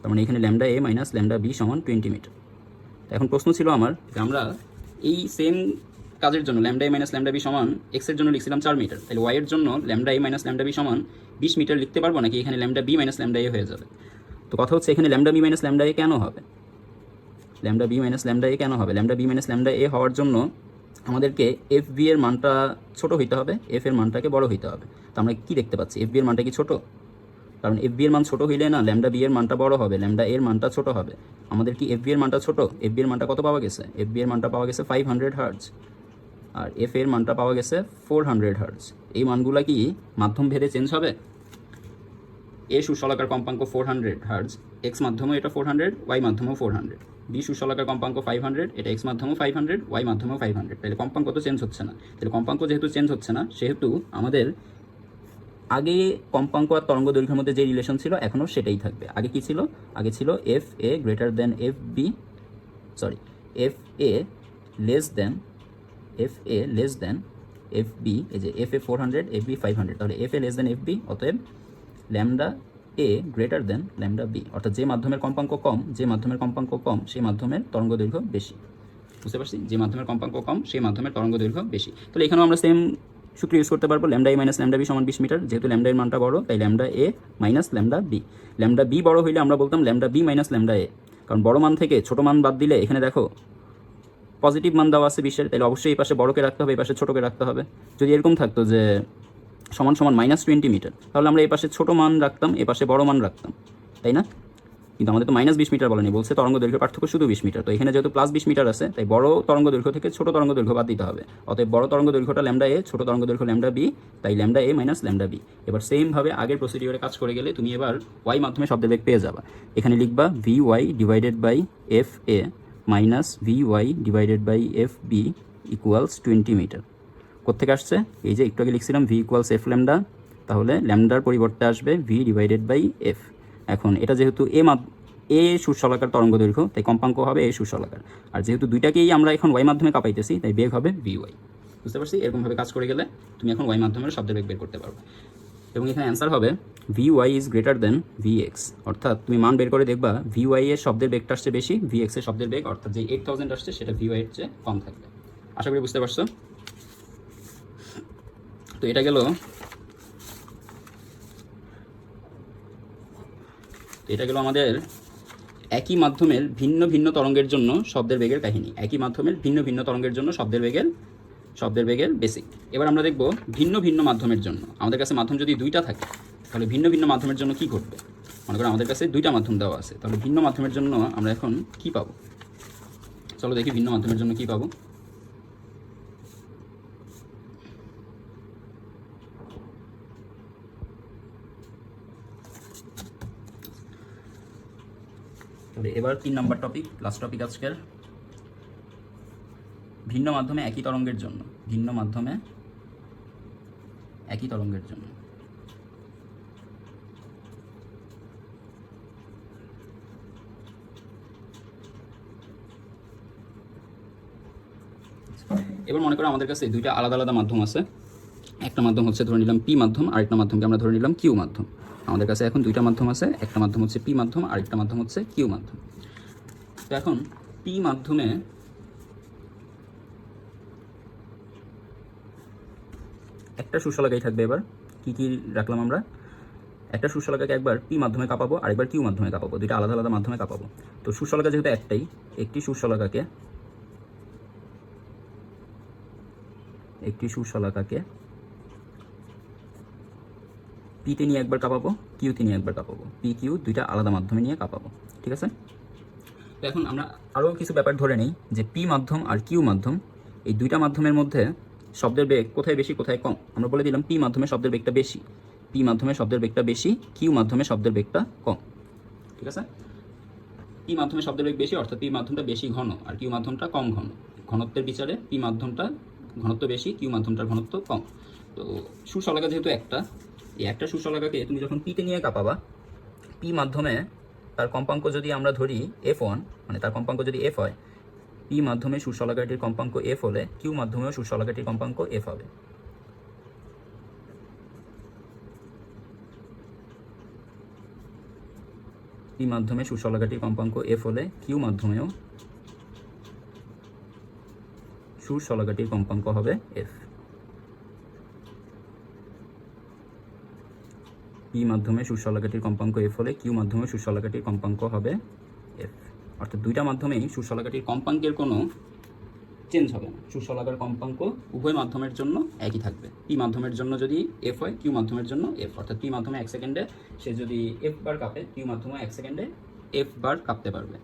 তার মানে এখানে lambda A minus lambda B সমান 20 মিটার। এখন প্রশ্ন ছিল আমার যে আমরা এই সেম কাজের জন্য lambda A minus lambda B সমান এক্সের জন্য লিখছিলাম 4 মিটার, তাহলে ওয়াই এর জন্য lambda A minus lambda B সমান 20 মিটার লিখতে পারবো নাকি এখানে lambda B minus lambda A হয়ে যাবে? তো কথা হচ্ছে এখানে lambda B minus lambda A কেন হবে? Lambda B minus lambda A কেন হবে? Lambda B minus lambda A হওয়ার জন্য আমাদেরকে এফ বি এর মানটা ছোট হইতে হবে, এফ এর মানটাকে বড় হইতে হবে। তো আমরা কি দেখতে পাচ্ছি? এফ বি এর মানটা কি ছোট? কারণ এফ বি এর মান ছোট হইলে না ল্যামডা বি এর মানটা বড় হবে, ল্যামডা এর মানটা ছোট হবে। আমাদের কি এফ বি এর মানটা ছোট? এফ বি এর মানটা কত পাওয়া গেছে? এফ বি এর মানটা পাওয়া গেছে 500 হার্জ, আর এফ এর মানটা পাওয়া গেছে 400 হার্জ। এই মানগুলা কি মাধ্যম ভেদে চেঞ্জ হবে? এ সুশলাকার কম্পাঙ্ক 400 হার্জ, এক্স মাধ্যমেও এটা 400, ওয়াই মাধ্যমেও 400। বি সুশলাকার কম্পাঙ্ক 500, এটা এক্স মাধ্যমেও 500, ওয়াই মাধ্যমেও 500। তাহলে কম্পাঙ্ক তো চেঞ্জ হচ্ছে না। তাহলে কম্পাঙ্ক যেহেতু চেঞ্জ হচ্ছে না সেহেতু আমাদের আগে কম্পাঙ্ক আর তরঙ্গ দৈর্ঘ্যের মধ্যে যে রিলেশন ছিল এখনও সেটাই থাকবে। আগে কি ছিল? আগে ছিল F A greater than F B, sorry F A less than F B. এই যে এফ এ 400, এফ বি 500, তাহলে F A less than F B, অতএব lambda A greater than lambda B. অর্থাৎ যে মাধ্যমের কম্পাঙ্ক কম সেই মাধ্যমের তরঙ্গ দৈর্ঘ্য বেশি। বুঝতে পারছি? যে মাধ্যমের কম্পাঙ্ক কম সেই মাধ্যমের তরঙ্গ দৈর্ঘ্য বেশি। তাহলে এখানেও আমরা সেম সূত্র ইউজ করতে পারবো, lambda A minus lambda B সমান 20 মিটার। যেহেতু ল্যামডা এর মানটা বড় তাই lambda A minus lambda B. Lambda B বড় হইলে আমরা বলতাম lambda B minus lambda A, কারণ বড় মান থেকে ছোট মান বাদ দিলে এখানে দেখো পজিটিভ মান দেওয়া আছে 20-এর, তাহলে অবশ্যই এই পাশে বড়কে রাখতে হবে, এই পাশে ছোটোকে রাখতে হবে। যদি এরকম থাকতো যে সমান সমান -20 মিটার, তাহলে আমরা এই পাশে ছোটো মান রাখতাম, এই পাশে বড় মান রাখতাম, তাই না? কিন্তু আমাদের তো -20 মিটার বলেনি, বলছে তরঙ্গ দৈর্ঘ্যের পার্থক্য শুধু 20 মিটার। তো এখানে যেহেতু +20 মিটার আছে তাই বড় তরঙ্গ দৈর্ঘ্য থেকে ছোট তরঙ্গ দৈর্ঘ্য বাদ দিতে হবে। অতএব বড় তরঙ্গ দৈর্ঘ্যটা ল্যামডা এ, ছোট তরঙ্গ দৈর্ঘ্য ল্যামডা বি, তাই lambda A minus lambda B. এবার সেমভাবে আগের প্রসিডিওরে কাজ করে গেলে তুমি এবার ওয়াই মাধ্যমে শব্দের বেগ পেয়ে যাবা। এখানে লিখবা V Y divided by F A minus V Y divided by F B equals 20 metre. কোথেকে আসছে? এই যে একটু আগে লিখছিলাম ভি ইকুয়ালস এফ ল্যামডা তাহলে ল্যামডার পরিবর্তে আসবে ভি ডিভাইডেড বাই এফ। এখন এটা যেহেতু এ সুশলাকার তরঙ্গ দৈর্ঘ্য, তাই কম্পাঙ্ক হবে এ সুশলাকার। আর যেহেতু দুইটাকেই আমরা এখন ওয়াই মাধ্যমে কাঁপাইতেছি, তাই বেগ হবে ভি ওয়াই। বুঝতে পারছি? এরকমভাবে কাজ করে গেলে তুমি এখন ওয়াই মাধ্যমের শব্দের বেগ বের করতে পারবে। এবং এখানে অ্যান্সার হবে V Y is greater than V X. অর্থাৎ তুমি মান বের করে দেখবা ভি ওয়াই এর শব্দের বেগটা আসছে বেশি, ভি এক্স এর শব্দের বেগ অর্থাৎ যে 8000 আসছে সেটা ভি ওয়াই এর চেয়ে কম থাকবে। আশা করি বুঝতে পারছো। তো এটা গেল আমাদের একই মাধ্যমের ভিন্ন ভিন্ন তরঙ্গের জন্য শব্দের বেগের কাহিনী। একই মাধ্যমের ভিন্ন ভিন্ন তরঙ্গের জন্য শব্দের বেগের বেসিক। এবার আমরা দেখব ভিন্ন ভিন্ন মাধ্যমের জন্য। আমাদের কাছে মাধ্যম যদি দুইটা থাকে তাহলে ভিন্ন ভিন্ন মাধ্যমের জন্য কি ঘটবে। মনে করো আমাদের কাছে দুইটা মাধ্যম দেওয়া আছে, তাহলে ভিন্ন মাধ্যমের জন্য আমরা এখন কি পাবো। চলো দেখি ভিন্ন মাধ্যমের জন্য কি পাবো। তবে এবার 3 নম্বর টপিক, লাস্ট টপিক আজকের। ভিন্ন মাধ্যমে একই তরঙ্গের জন্য, ভিন্ন মাধ্যমে একই তরঙ্গের জন্য এবার মনে করো আমাদের কাছে দুইটা আলাদা আলাদা মাধ্যম আছে। একটা মাধ্যম হচ্ছে ধরে নিলাম পি মাধ্যম, আরেকটা মাধ্যমকে আমরা ধরে নিলাম কিউ মাধ্যম। আমাদের কাছে এখন দুইটা মাধ্যম আছে, একটা মাধ্যম হচ্ছে পি মাধ্যম, আরেকটা মাধ্যম হচ্ছে কিউ মাধ্যম। তো এখন পি মাধ্যমে একটা সুশলাকাই থাকবে। এবার কি কি রাখলাম আমরা, একটা সুশলাকাকে একবার পি মাধ্যমে কাঁপাবো, আরেকবার কিউ মাধ্যমে কাঁপাবো, দুইটা আলাদা আলাদা মাধ্যমে কাঁপাবো। তো সুশলাকা যেহেতু একটি সুশলাকাকে পিতে নিয়ে একবার কাঁপাবো, কিউতে নিয়ে একবার কাঁপাবো। পি কিউ দুইটা আলাদা মাধ্যমে নিয়ে কাঁপাবো। ঠিক আছে? তো এখন আমরা আরও কিছু ব্যাপার ধরে নিই যে পি মাধ্যম আর কিউ মাধ্যম এই দুইটা মাধ্যমের মধ্যে শব্দের বেগ কোথায় বেশি কোথায় কম। আমরা বলে দিলাম পি মাধ্যমে শব্দের বেগটা বেশি, পি মাধ্যমে শব্দের বেগটা বেশি, কিউ মাধ্যমে শব্দের বেগটা কম। ঠিক আছে? পি মাধ্যমে শব্দের বেগ বেশি অর্থাৎ পি মাধ্যমটা বেশি ঘন আর কিউ মাধ্যমটা কম ঘন। ঘনত্বের বিচারে পি মাধ্যমটা ঘনত্ব বেশি, কিউ মাধ্যমটার ঘনত্ব কম। তো সুশলাকা যেহেতু এই একটা সুশলাকাকে তুমি যখন পিতে নিয়ে কাঁপাবা, পি মাধ্যমে তার কম্পাঙ্ক যদি আমরা ধরি F1, মানে তার কম্পাঙ্ক যদি F হয়, পি মাধ্যমে সুশলাকাটির কম্পাঙ্ক F হলে কিউ মাধ্যমেও সুশলাকাটির কম্পাঙ্ক F হবে। পি মাধ্যমে সুশলাকাটির কম্পাঙ্ক F হলে কিউ মাধ্যমেও সুশলাকাটির কম্পাঙ্ক হবে F। পি মাধ্যমে সুশলাকাটির কম্পাঙ্ক F হলে কিউ মাধ্যমে সুশলাকাটির কম্পাঙ্ক হবে F। অর্থাৎ দুইটা মাধ্যমেই সুশলাকাটির কম্পাঙ্কের কোনো চেঞ্জ হবে না। সুশলাকার কম্পাঙ্ক উভয় মাধ্যমের জন্য একই থাকবে। পি মাধ্যমের জন্য যদি F হয়, কিউ মাধ্যমের জন্য F। অর্থাৎ পি মাধ্যমে 1 সেকেন্ডে সে যদি F বার কাঁপে, কিউ মাধ্যমে 1 সেকেন্ডে F বার কাঁপতে পারবে।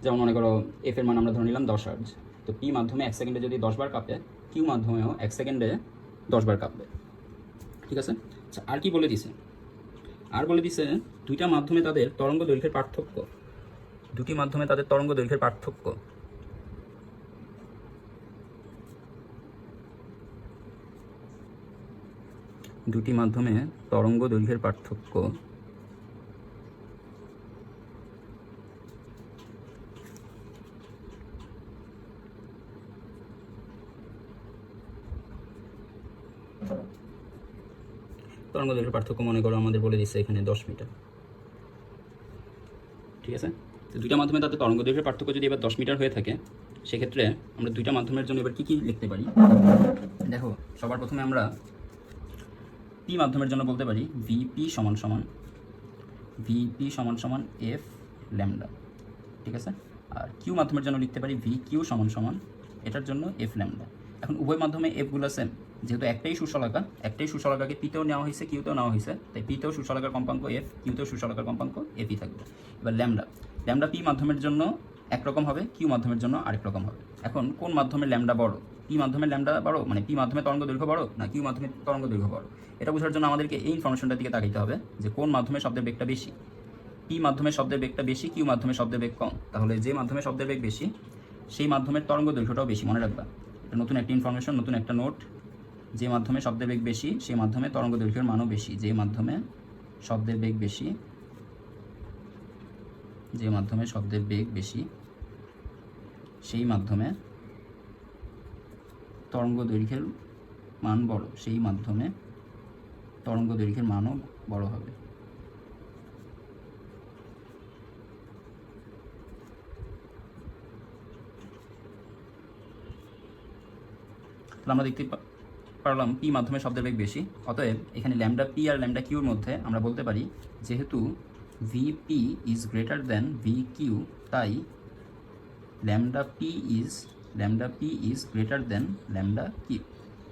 যেমন মনে করো F এর মান আমরা ধরে নিলাম 10 হার্জ। তো পি মাধ্যমে 1 সেকেন্ডে যদি 10 বার কাঁপে, কিউ মাধ্যমেও 1 সেকেন্ডে 10 বার কাঁপবে। ঠিক আছে? আচ্ছা, আর কি বলে দিছে? আর বলে দিছে দুইটা মাধ্যমে তাদের তরঙ্গ দৈর্ঘ্যের পার্থক্য। দুটি মাধ্যমে তাদের তরঙ্গ দৈর্ঘ্যের পার্থক্য দুটি মাধ্যমে তরঙ্গ দৈর্ঘ্যের পার্থক্য তরঙ্গ দৈর্ঘ্যের পার্থক্য মনে করো আমাদের বলে দিচ্ছে এখানে 10 মিটার। ঠিক আছে? তো দুইটা মাধ্যমে তাদের তরঙ্গ দৈর্ঘ্যের পার্থক্য যদি এবার 10 মিটার হয়ে থাকে, সেক্ষেত্রে আমরা দুইটা মাধ্যমের জন্য এবার কী কী লিখতে পারি দেখো। সবার প্রথমে আমরা পি মাধ্যমের জন্য বলতে পারি ভিপি সমান সমান এফ ল্যামডা। ঠিক আছে? আর কিউ মাধ্যমের জন্য লিখতে পারি ভি কিউ সমান এটার জন্য এফ ল্যামডা। এখন উভয় মাধ্যমে এফগুলো সেম, যেহেতু একটাই সুশলাকাকে পিতেও নেওয়া হয়েছে, কিউতেও নেওয়া হয়েছে, তাই পিতেও সুশলাকার কম্পাঙ্ক এফ, কিউতেও সুশলাকার কম্পাঙ্ক এফই থাকবে। এবার ল্যামডা পি মাধ্যমের জন্য একরকম হবে, কিউ মাধ্যমের জন্য আরেক রকম হবে। এখন কোন মাধ্যমে ল্যামডা বড়? পি মাধ্যমে ল্যামডা বড়, মানে পি মাধ্যমে তরঙ্গ দৈর্ঘ্য বড়, না কিউ মাধ্যমে তরঙ্গ দৈর্ঘ্য বড়? এটা বোঝার জন্য আমাদেরকে এই ইনফরমেশনটার দিকে তাকাইতে হবে যে কোন মাধ্যমে শব্দের বেগটা বেশি। পি মাধ্যমে শব্দের বেগটা বেশি, কিউ মাধ্যমে শব্দের বেগ কম। তাহলে যে মাধ্যমে শব্দের বেগ বেশি সেই মাধ্যমের তরঙ্গ দৈর্ঘ্যটাও বেশি। মনে রাখবা, এটা নতুন একটা ইনফরমেশন, নতুন একটা নোট। যে মাধ্যমে শব্দের বেগ বেশি সেই মাধ্যমে তরঙ্গ দৈর্ঘ্যের মানও বেশি। যে মাধ্যমে শব্দের বেগ বেশি, যে মাধ্যমে শব্দের বেগ বেশি সেই মাধ্যমে তরঙ্গ দৈর্ঘ্যের মান বড়, সেই মাধ্যমে তরঙ্গ দৈর্ঘ্যের মানও বড় হবে। আমরা দেখতে পারলাম পি মাধ্যমে শব্দের বেগ বেশি, অতএব এখানে ল্যামডা পি আর ল্যামডা কিউর মধ্যে আমরা বলতে পারি যেহেতু VP is greater than V Q, তাই lambda P is greater than lambda Q.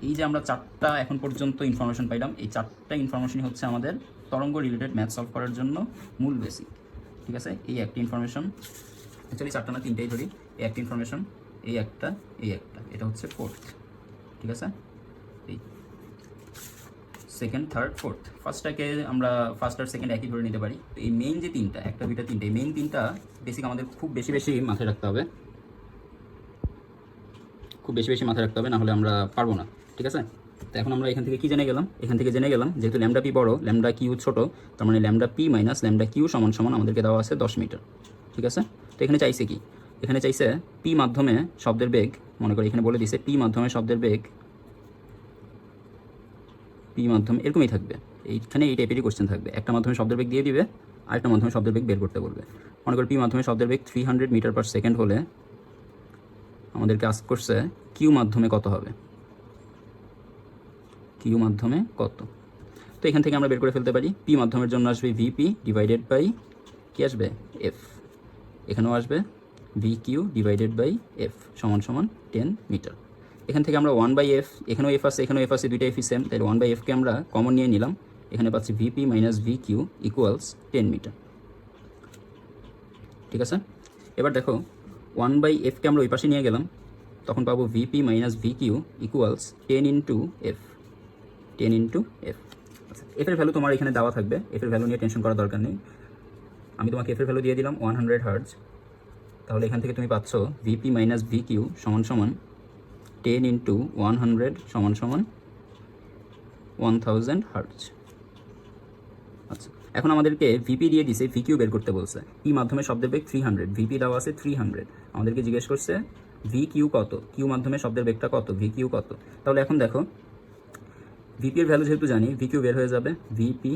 এই যে আমরা চারটা এখন পর্যন্ত ইনফরমেশন পাইলাম, এই চারটা ইনফরমেশনই হচ্ছে আমাদের তরঙ্গ রিলেটেড ম্যাথ সলভ করার জন্য মূল বেসিক। ঠিক আছে, এই একটা ইনফরমেশন, অ্যাকচুয়ালি চারটা না তিনটেই ধরি, এই একটা ইনফরমেশন, এই একটা, এটা হচ্ছে ফোর্থ। ঠিক আছে, এই সেকেন্ড, থার্ড, ফোর্থ। ফার্স্টটাকে আমরা ফার্স্ট আর সেকেন্ড একই ধরে নিতে পারি। তো এই মেইন যে তিনটা, একটা দুইটা তিনটে, এই মেইন তিনটা বেসিক আমাদের খুব বেশি মাথায় রাখতে হবে, না হলে আমরা পারবো না। ঠিক আছে, তো এখন আমরা এখান থেকে কি জেনে গেলাম? যেহেতু ল্যামডা পি বড়, ল্যামডা কিউ ছোট, তার মানে lambda P minus lambda Q সমান আমাদেরকে দেওয়া আছে 10 মিটার। ঠিক আছে, তো এখানে চাইছে কি? এখানে চাইছে পি মাধ্যমে শব্দের বেগ, মনে করি এখানে বলে দিছে পি মাধ্যমে শব্দের বেগ, পি মাধ্যমে এরকমই থাকবে, এইখানে এই টাইপেরই কোশ্চেন থাকবে। একটা মাধ্যমে শব্দের বেগ দিয়ে দিবে, আরেকটা মাধ্যমে শব্দের বেগ বের করতে বলবে। মনে করি পি মাধ্যমে শব্দের বেগ 300 মিটার পার সেকেন্ড হলে আমাদেরকে আস্ক করছে কিউ মাধ্যমে কত হবে, কিউ মাধ্যমে কত। তো এখান থেকে আমরা বের করে ফেলতে পারি পি মাধ্যমের জন্য আসবে ভিপি ডিভাইডেড বাই কি আসবে এফ, এখানেও আসবে V Q divided by F সমান 10 মিটার। এখান থেকে আমরা 1/f, এখানেও এফ আছে এখানেও এফ আছে, দুইটা এফই সেম, তাই 1/fকে আমরা কমন নিয়ে নিলাম, এখানে পাচ্ছি V P minus V Q equals 10 metre. ঠিক আছে, এবার দেখো 1/fকে আমরা ওই পাশে নিয়ে গেলাম, তখন পাবো VP minus V Q equals 10 into F, এফের ভ্যালু তোমার এখানে দেওয়া থাকবে, এফের ভ্যালু নিয়ে টেনশন করার দরকার নেই। আমি তোমাকে এফের ভ্যালু দিয়ে দিলাম 100 হার্জ, তাহলে এখান থেকে তুমি পাচ্ছ ভিপি মাইনাস ভি কিউ সমান 10 ইন্টু 100 সমান 1000 হার্জ। আচ্ছা, এখন আমাদেরকে ভিপি দিয়ে দিছে, ভি কিউ বের করতে বলছে। পি মাধ্যমে শব্দের বেগ 300, ভিপি দেওয়া আছে 300, আমাদেরকে জিজ্ঞেস করছে ভি কিউ কত, কিউ মাধ্যমে শব্দের বেগটা কত, ভি কিউ কত। তাহলে এখন দেখো ভিপি এর ভ্যালু যেহেতু জানি, ভি কিউ বের হয়ে যাবে ভিপি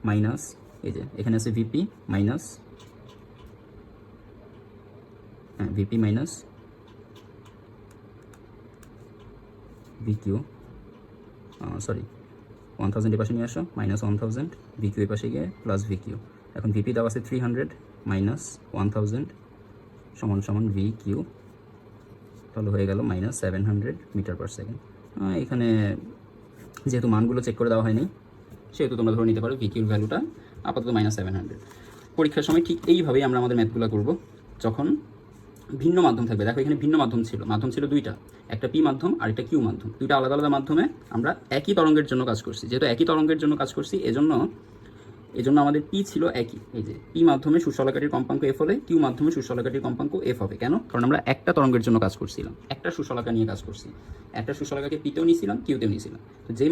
মাইনাস, এই যে এখানে আছে V P minus, V P minus V Q, sorry 1000 এর পাশে নিয়ে আসো, মাইনাস 1000, ভি কিউ এর পাশে গিয়ে প্লাস ভি কিউ। এখন ভিপি দেওয়া আছে 300 মাইনাস 1000 সমান ভি কিউ, তাহলে হয়ে গেল মাইনাস 700 মিটার পার সেকেন্ড। এখানে যেহেতু মানগুলো চেক করে দেওয়া হয়নি, সেহেতু তোমরা ধরে নিতে পারো ভি কিউর ভ্যালুটা আপাতত মাইনাস 700। পরীক্ষার সময় ঠিক এইভাবেই আমরা আমাদের ম্যাথগুলো করব, যখন ভিন্ন মাধ্যম থাকবে। দেখো এখানে ভিন্ন মাধ্যম ছিল দুইটা, একটা পি মাধ্যম আর একটা কিউ মাধ্যম, দুইটা আলাদা আলাদা মাধ্যমে আমরা একই তরঙ্গের জন্য কাজ করছি। যেহেতু একই তরঙ্গের জন্য কাজ করছি, এজন্য আমাদের পি ছিল একই। এই যে পি মাধ্যমে সুষলাকাটির কম্পাঙ্ক এফ হলে কিউ মাধ্যমে সুষলাকাটির কম্পাঙ্ক এফ হবে। কেন? কারণ আমরা একটা তরঙ্গের জন্য কাজ করছিলাম, একটা সুষলাকা নিয়ে কাজ করছি, একটা সুষলাকাকে পিতেও নিয়েছিলাম, কিউতেও নিয়েছিলাম। তো যে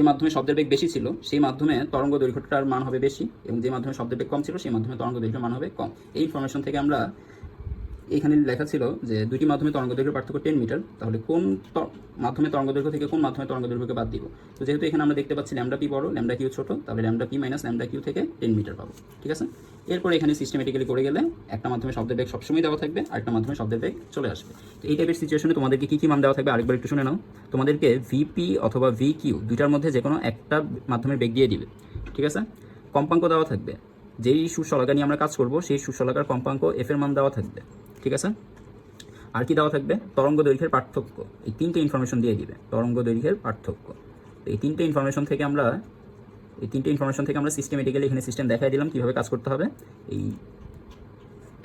মাধ্যমে শব্দের বেগ বেশি ছিল সেই মাধ্যমে তরঙ্গ দৈর্ঘ্যটার মান হবে বেশি, এবং যে মাধ্যমে শব্দের বেগ কম ছিল সেই মাধ্যমে তরঙ্গ দৈর্ঘ্যের মান হবে কম। এই ইনফরমেশন থেকে আমরা, এখানে লেখা ছিল যে দুইটি মাধ্যমে তরঙ্গ দৈর্ঘ্যের পার্থক্য 10 মিটার, তাহলে কোন মাধ্যমে তরঙ্গ দৈর্ঘ্য থেকে কোন মাধ্যমে তরঙ্গ দৈর্ঘ্যকে বাদ দিব। তো যেহেতু এখানে আমরা দেখতে পাচ্ছি ল্যামডা পি বড়, ল্যামডা কিউ ছোট, তাহলে lambda P minus lambda Q থেকে 10 মিটার পাবো। ঠিক আছে, এরপরে এখানে সিস্টেমেটিক্যালি করে গেলে একটা মাধ্যমে শব্দের বেগ সবসময় দেওয়া থাকবে, আরেকটা মাধ্যমে শব্দের বেগ চলে আসবে। তো এই টাইপের সিচুয়েশনে তোমাদেরকে কী মান দেওয়া থাকবে আরেকবার একটু শুনে নাও। তোমাদেরকে ভিপি অথবা ভি কিউ দুইটার মধ্যে যে কোনো একটা মাধ্যমের বেগ দিয়ে দিবে। ঠিক আছে, কম্পাঙ্ক দেওয়া থাকবে, যেই সুষলাকা নিয়ে আমরা কাজ করব সেই সুষলাকার কম্পাঙ্ক এফ এর মান দেওয়া থাকবে। ঠিক আছে, আর কি দেওয়া থাকবে? তরঙ্গ দৈর্ঘ্যের পার্থক্য। এই তিনটে ইনফরমেশন দিয়ে দিবে, তরঙ্গ দৈর্ঘ্যের পার্থক্য। এই তিনটে ইনফরমেশন থেকে আমরা সিস্টেমেটিক্যালি এখানে সিস্টেম দেখাই দিলাম কীভাবে কাজ করতে হবে। এই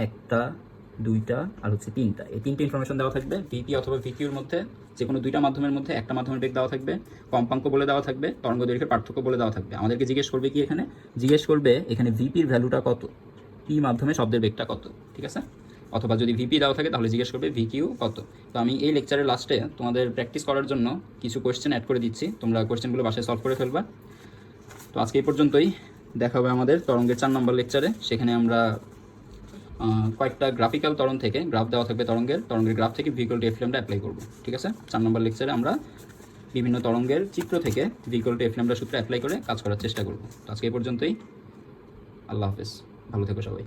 একটা, দুইটা আর হচ্ছে তিনটা, এই তিনটে ইনফরমেশন দেওয়া থাকবে। ভিপি অথবা ভিকিউর মধ্যে যে কোনো দুইটা মাধ্যমের মধ্যে একটা মাধ্যমের বেগ দেওয়া থাকবে, কম্পাঙ্ক বলে দেওয়া থাকবে, তরঙ্গ দৈর্ঘ্যের পার্থক্য বলে দেওয়া থাকবে। আমাদেরকে জিজ্ঞেস করবে এখানে ভিপির ভ্যালুটা কত, পি মাধ্যমে শব্দের বেগটা কত। ঠিক আছে, অথবা যদি ভিপি দেওয়া থাকে তাহলে জিজ্ঞেস করবে ভিকিউ কত। তো আমি এই লেকচারের লাস্টে তোমাদের প্র্যাকটিস করার জন্য কিছু কোয়েশ্চেন অ্যাড করে দিচ্ছি, তোমরা কোয়েশ্চেনগুলো বাসায় সলভ করে ফেলবা। তো আজকে এই পর্যন্তই, দেখা হবে আমাদের তরঙ্গের 4 নম্বর লেকচারে। সেখানে আমরা কয়েকটা গ্রাফিক্যাল তরঙ্গ থেকে, গ্রাফ দেওয়া থাকবে তরঙ্গের গ্রাফ থেকে V equal to F lambda apply করবো। ঠিক আছে, 4 নম্বর লেকচারে আমরা বিভিন্ন তরঙ্গের চিত্র থেকে V equal to F lambda সূত্র অ্যাপ্লাই করে কাজ করার চেষ্টা করব। তো আজকে এই পর্যন্তই, আল্লাহ হাফেজ, ভালো থেকো সবাই।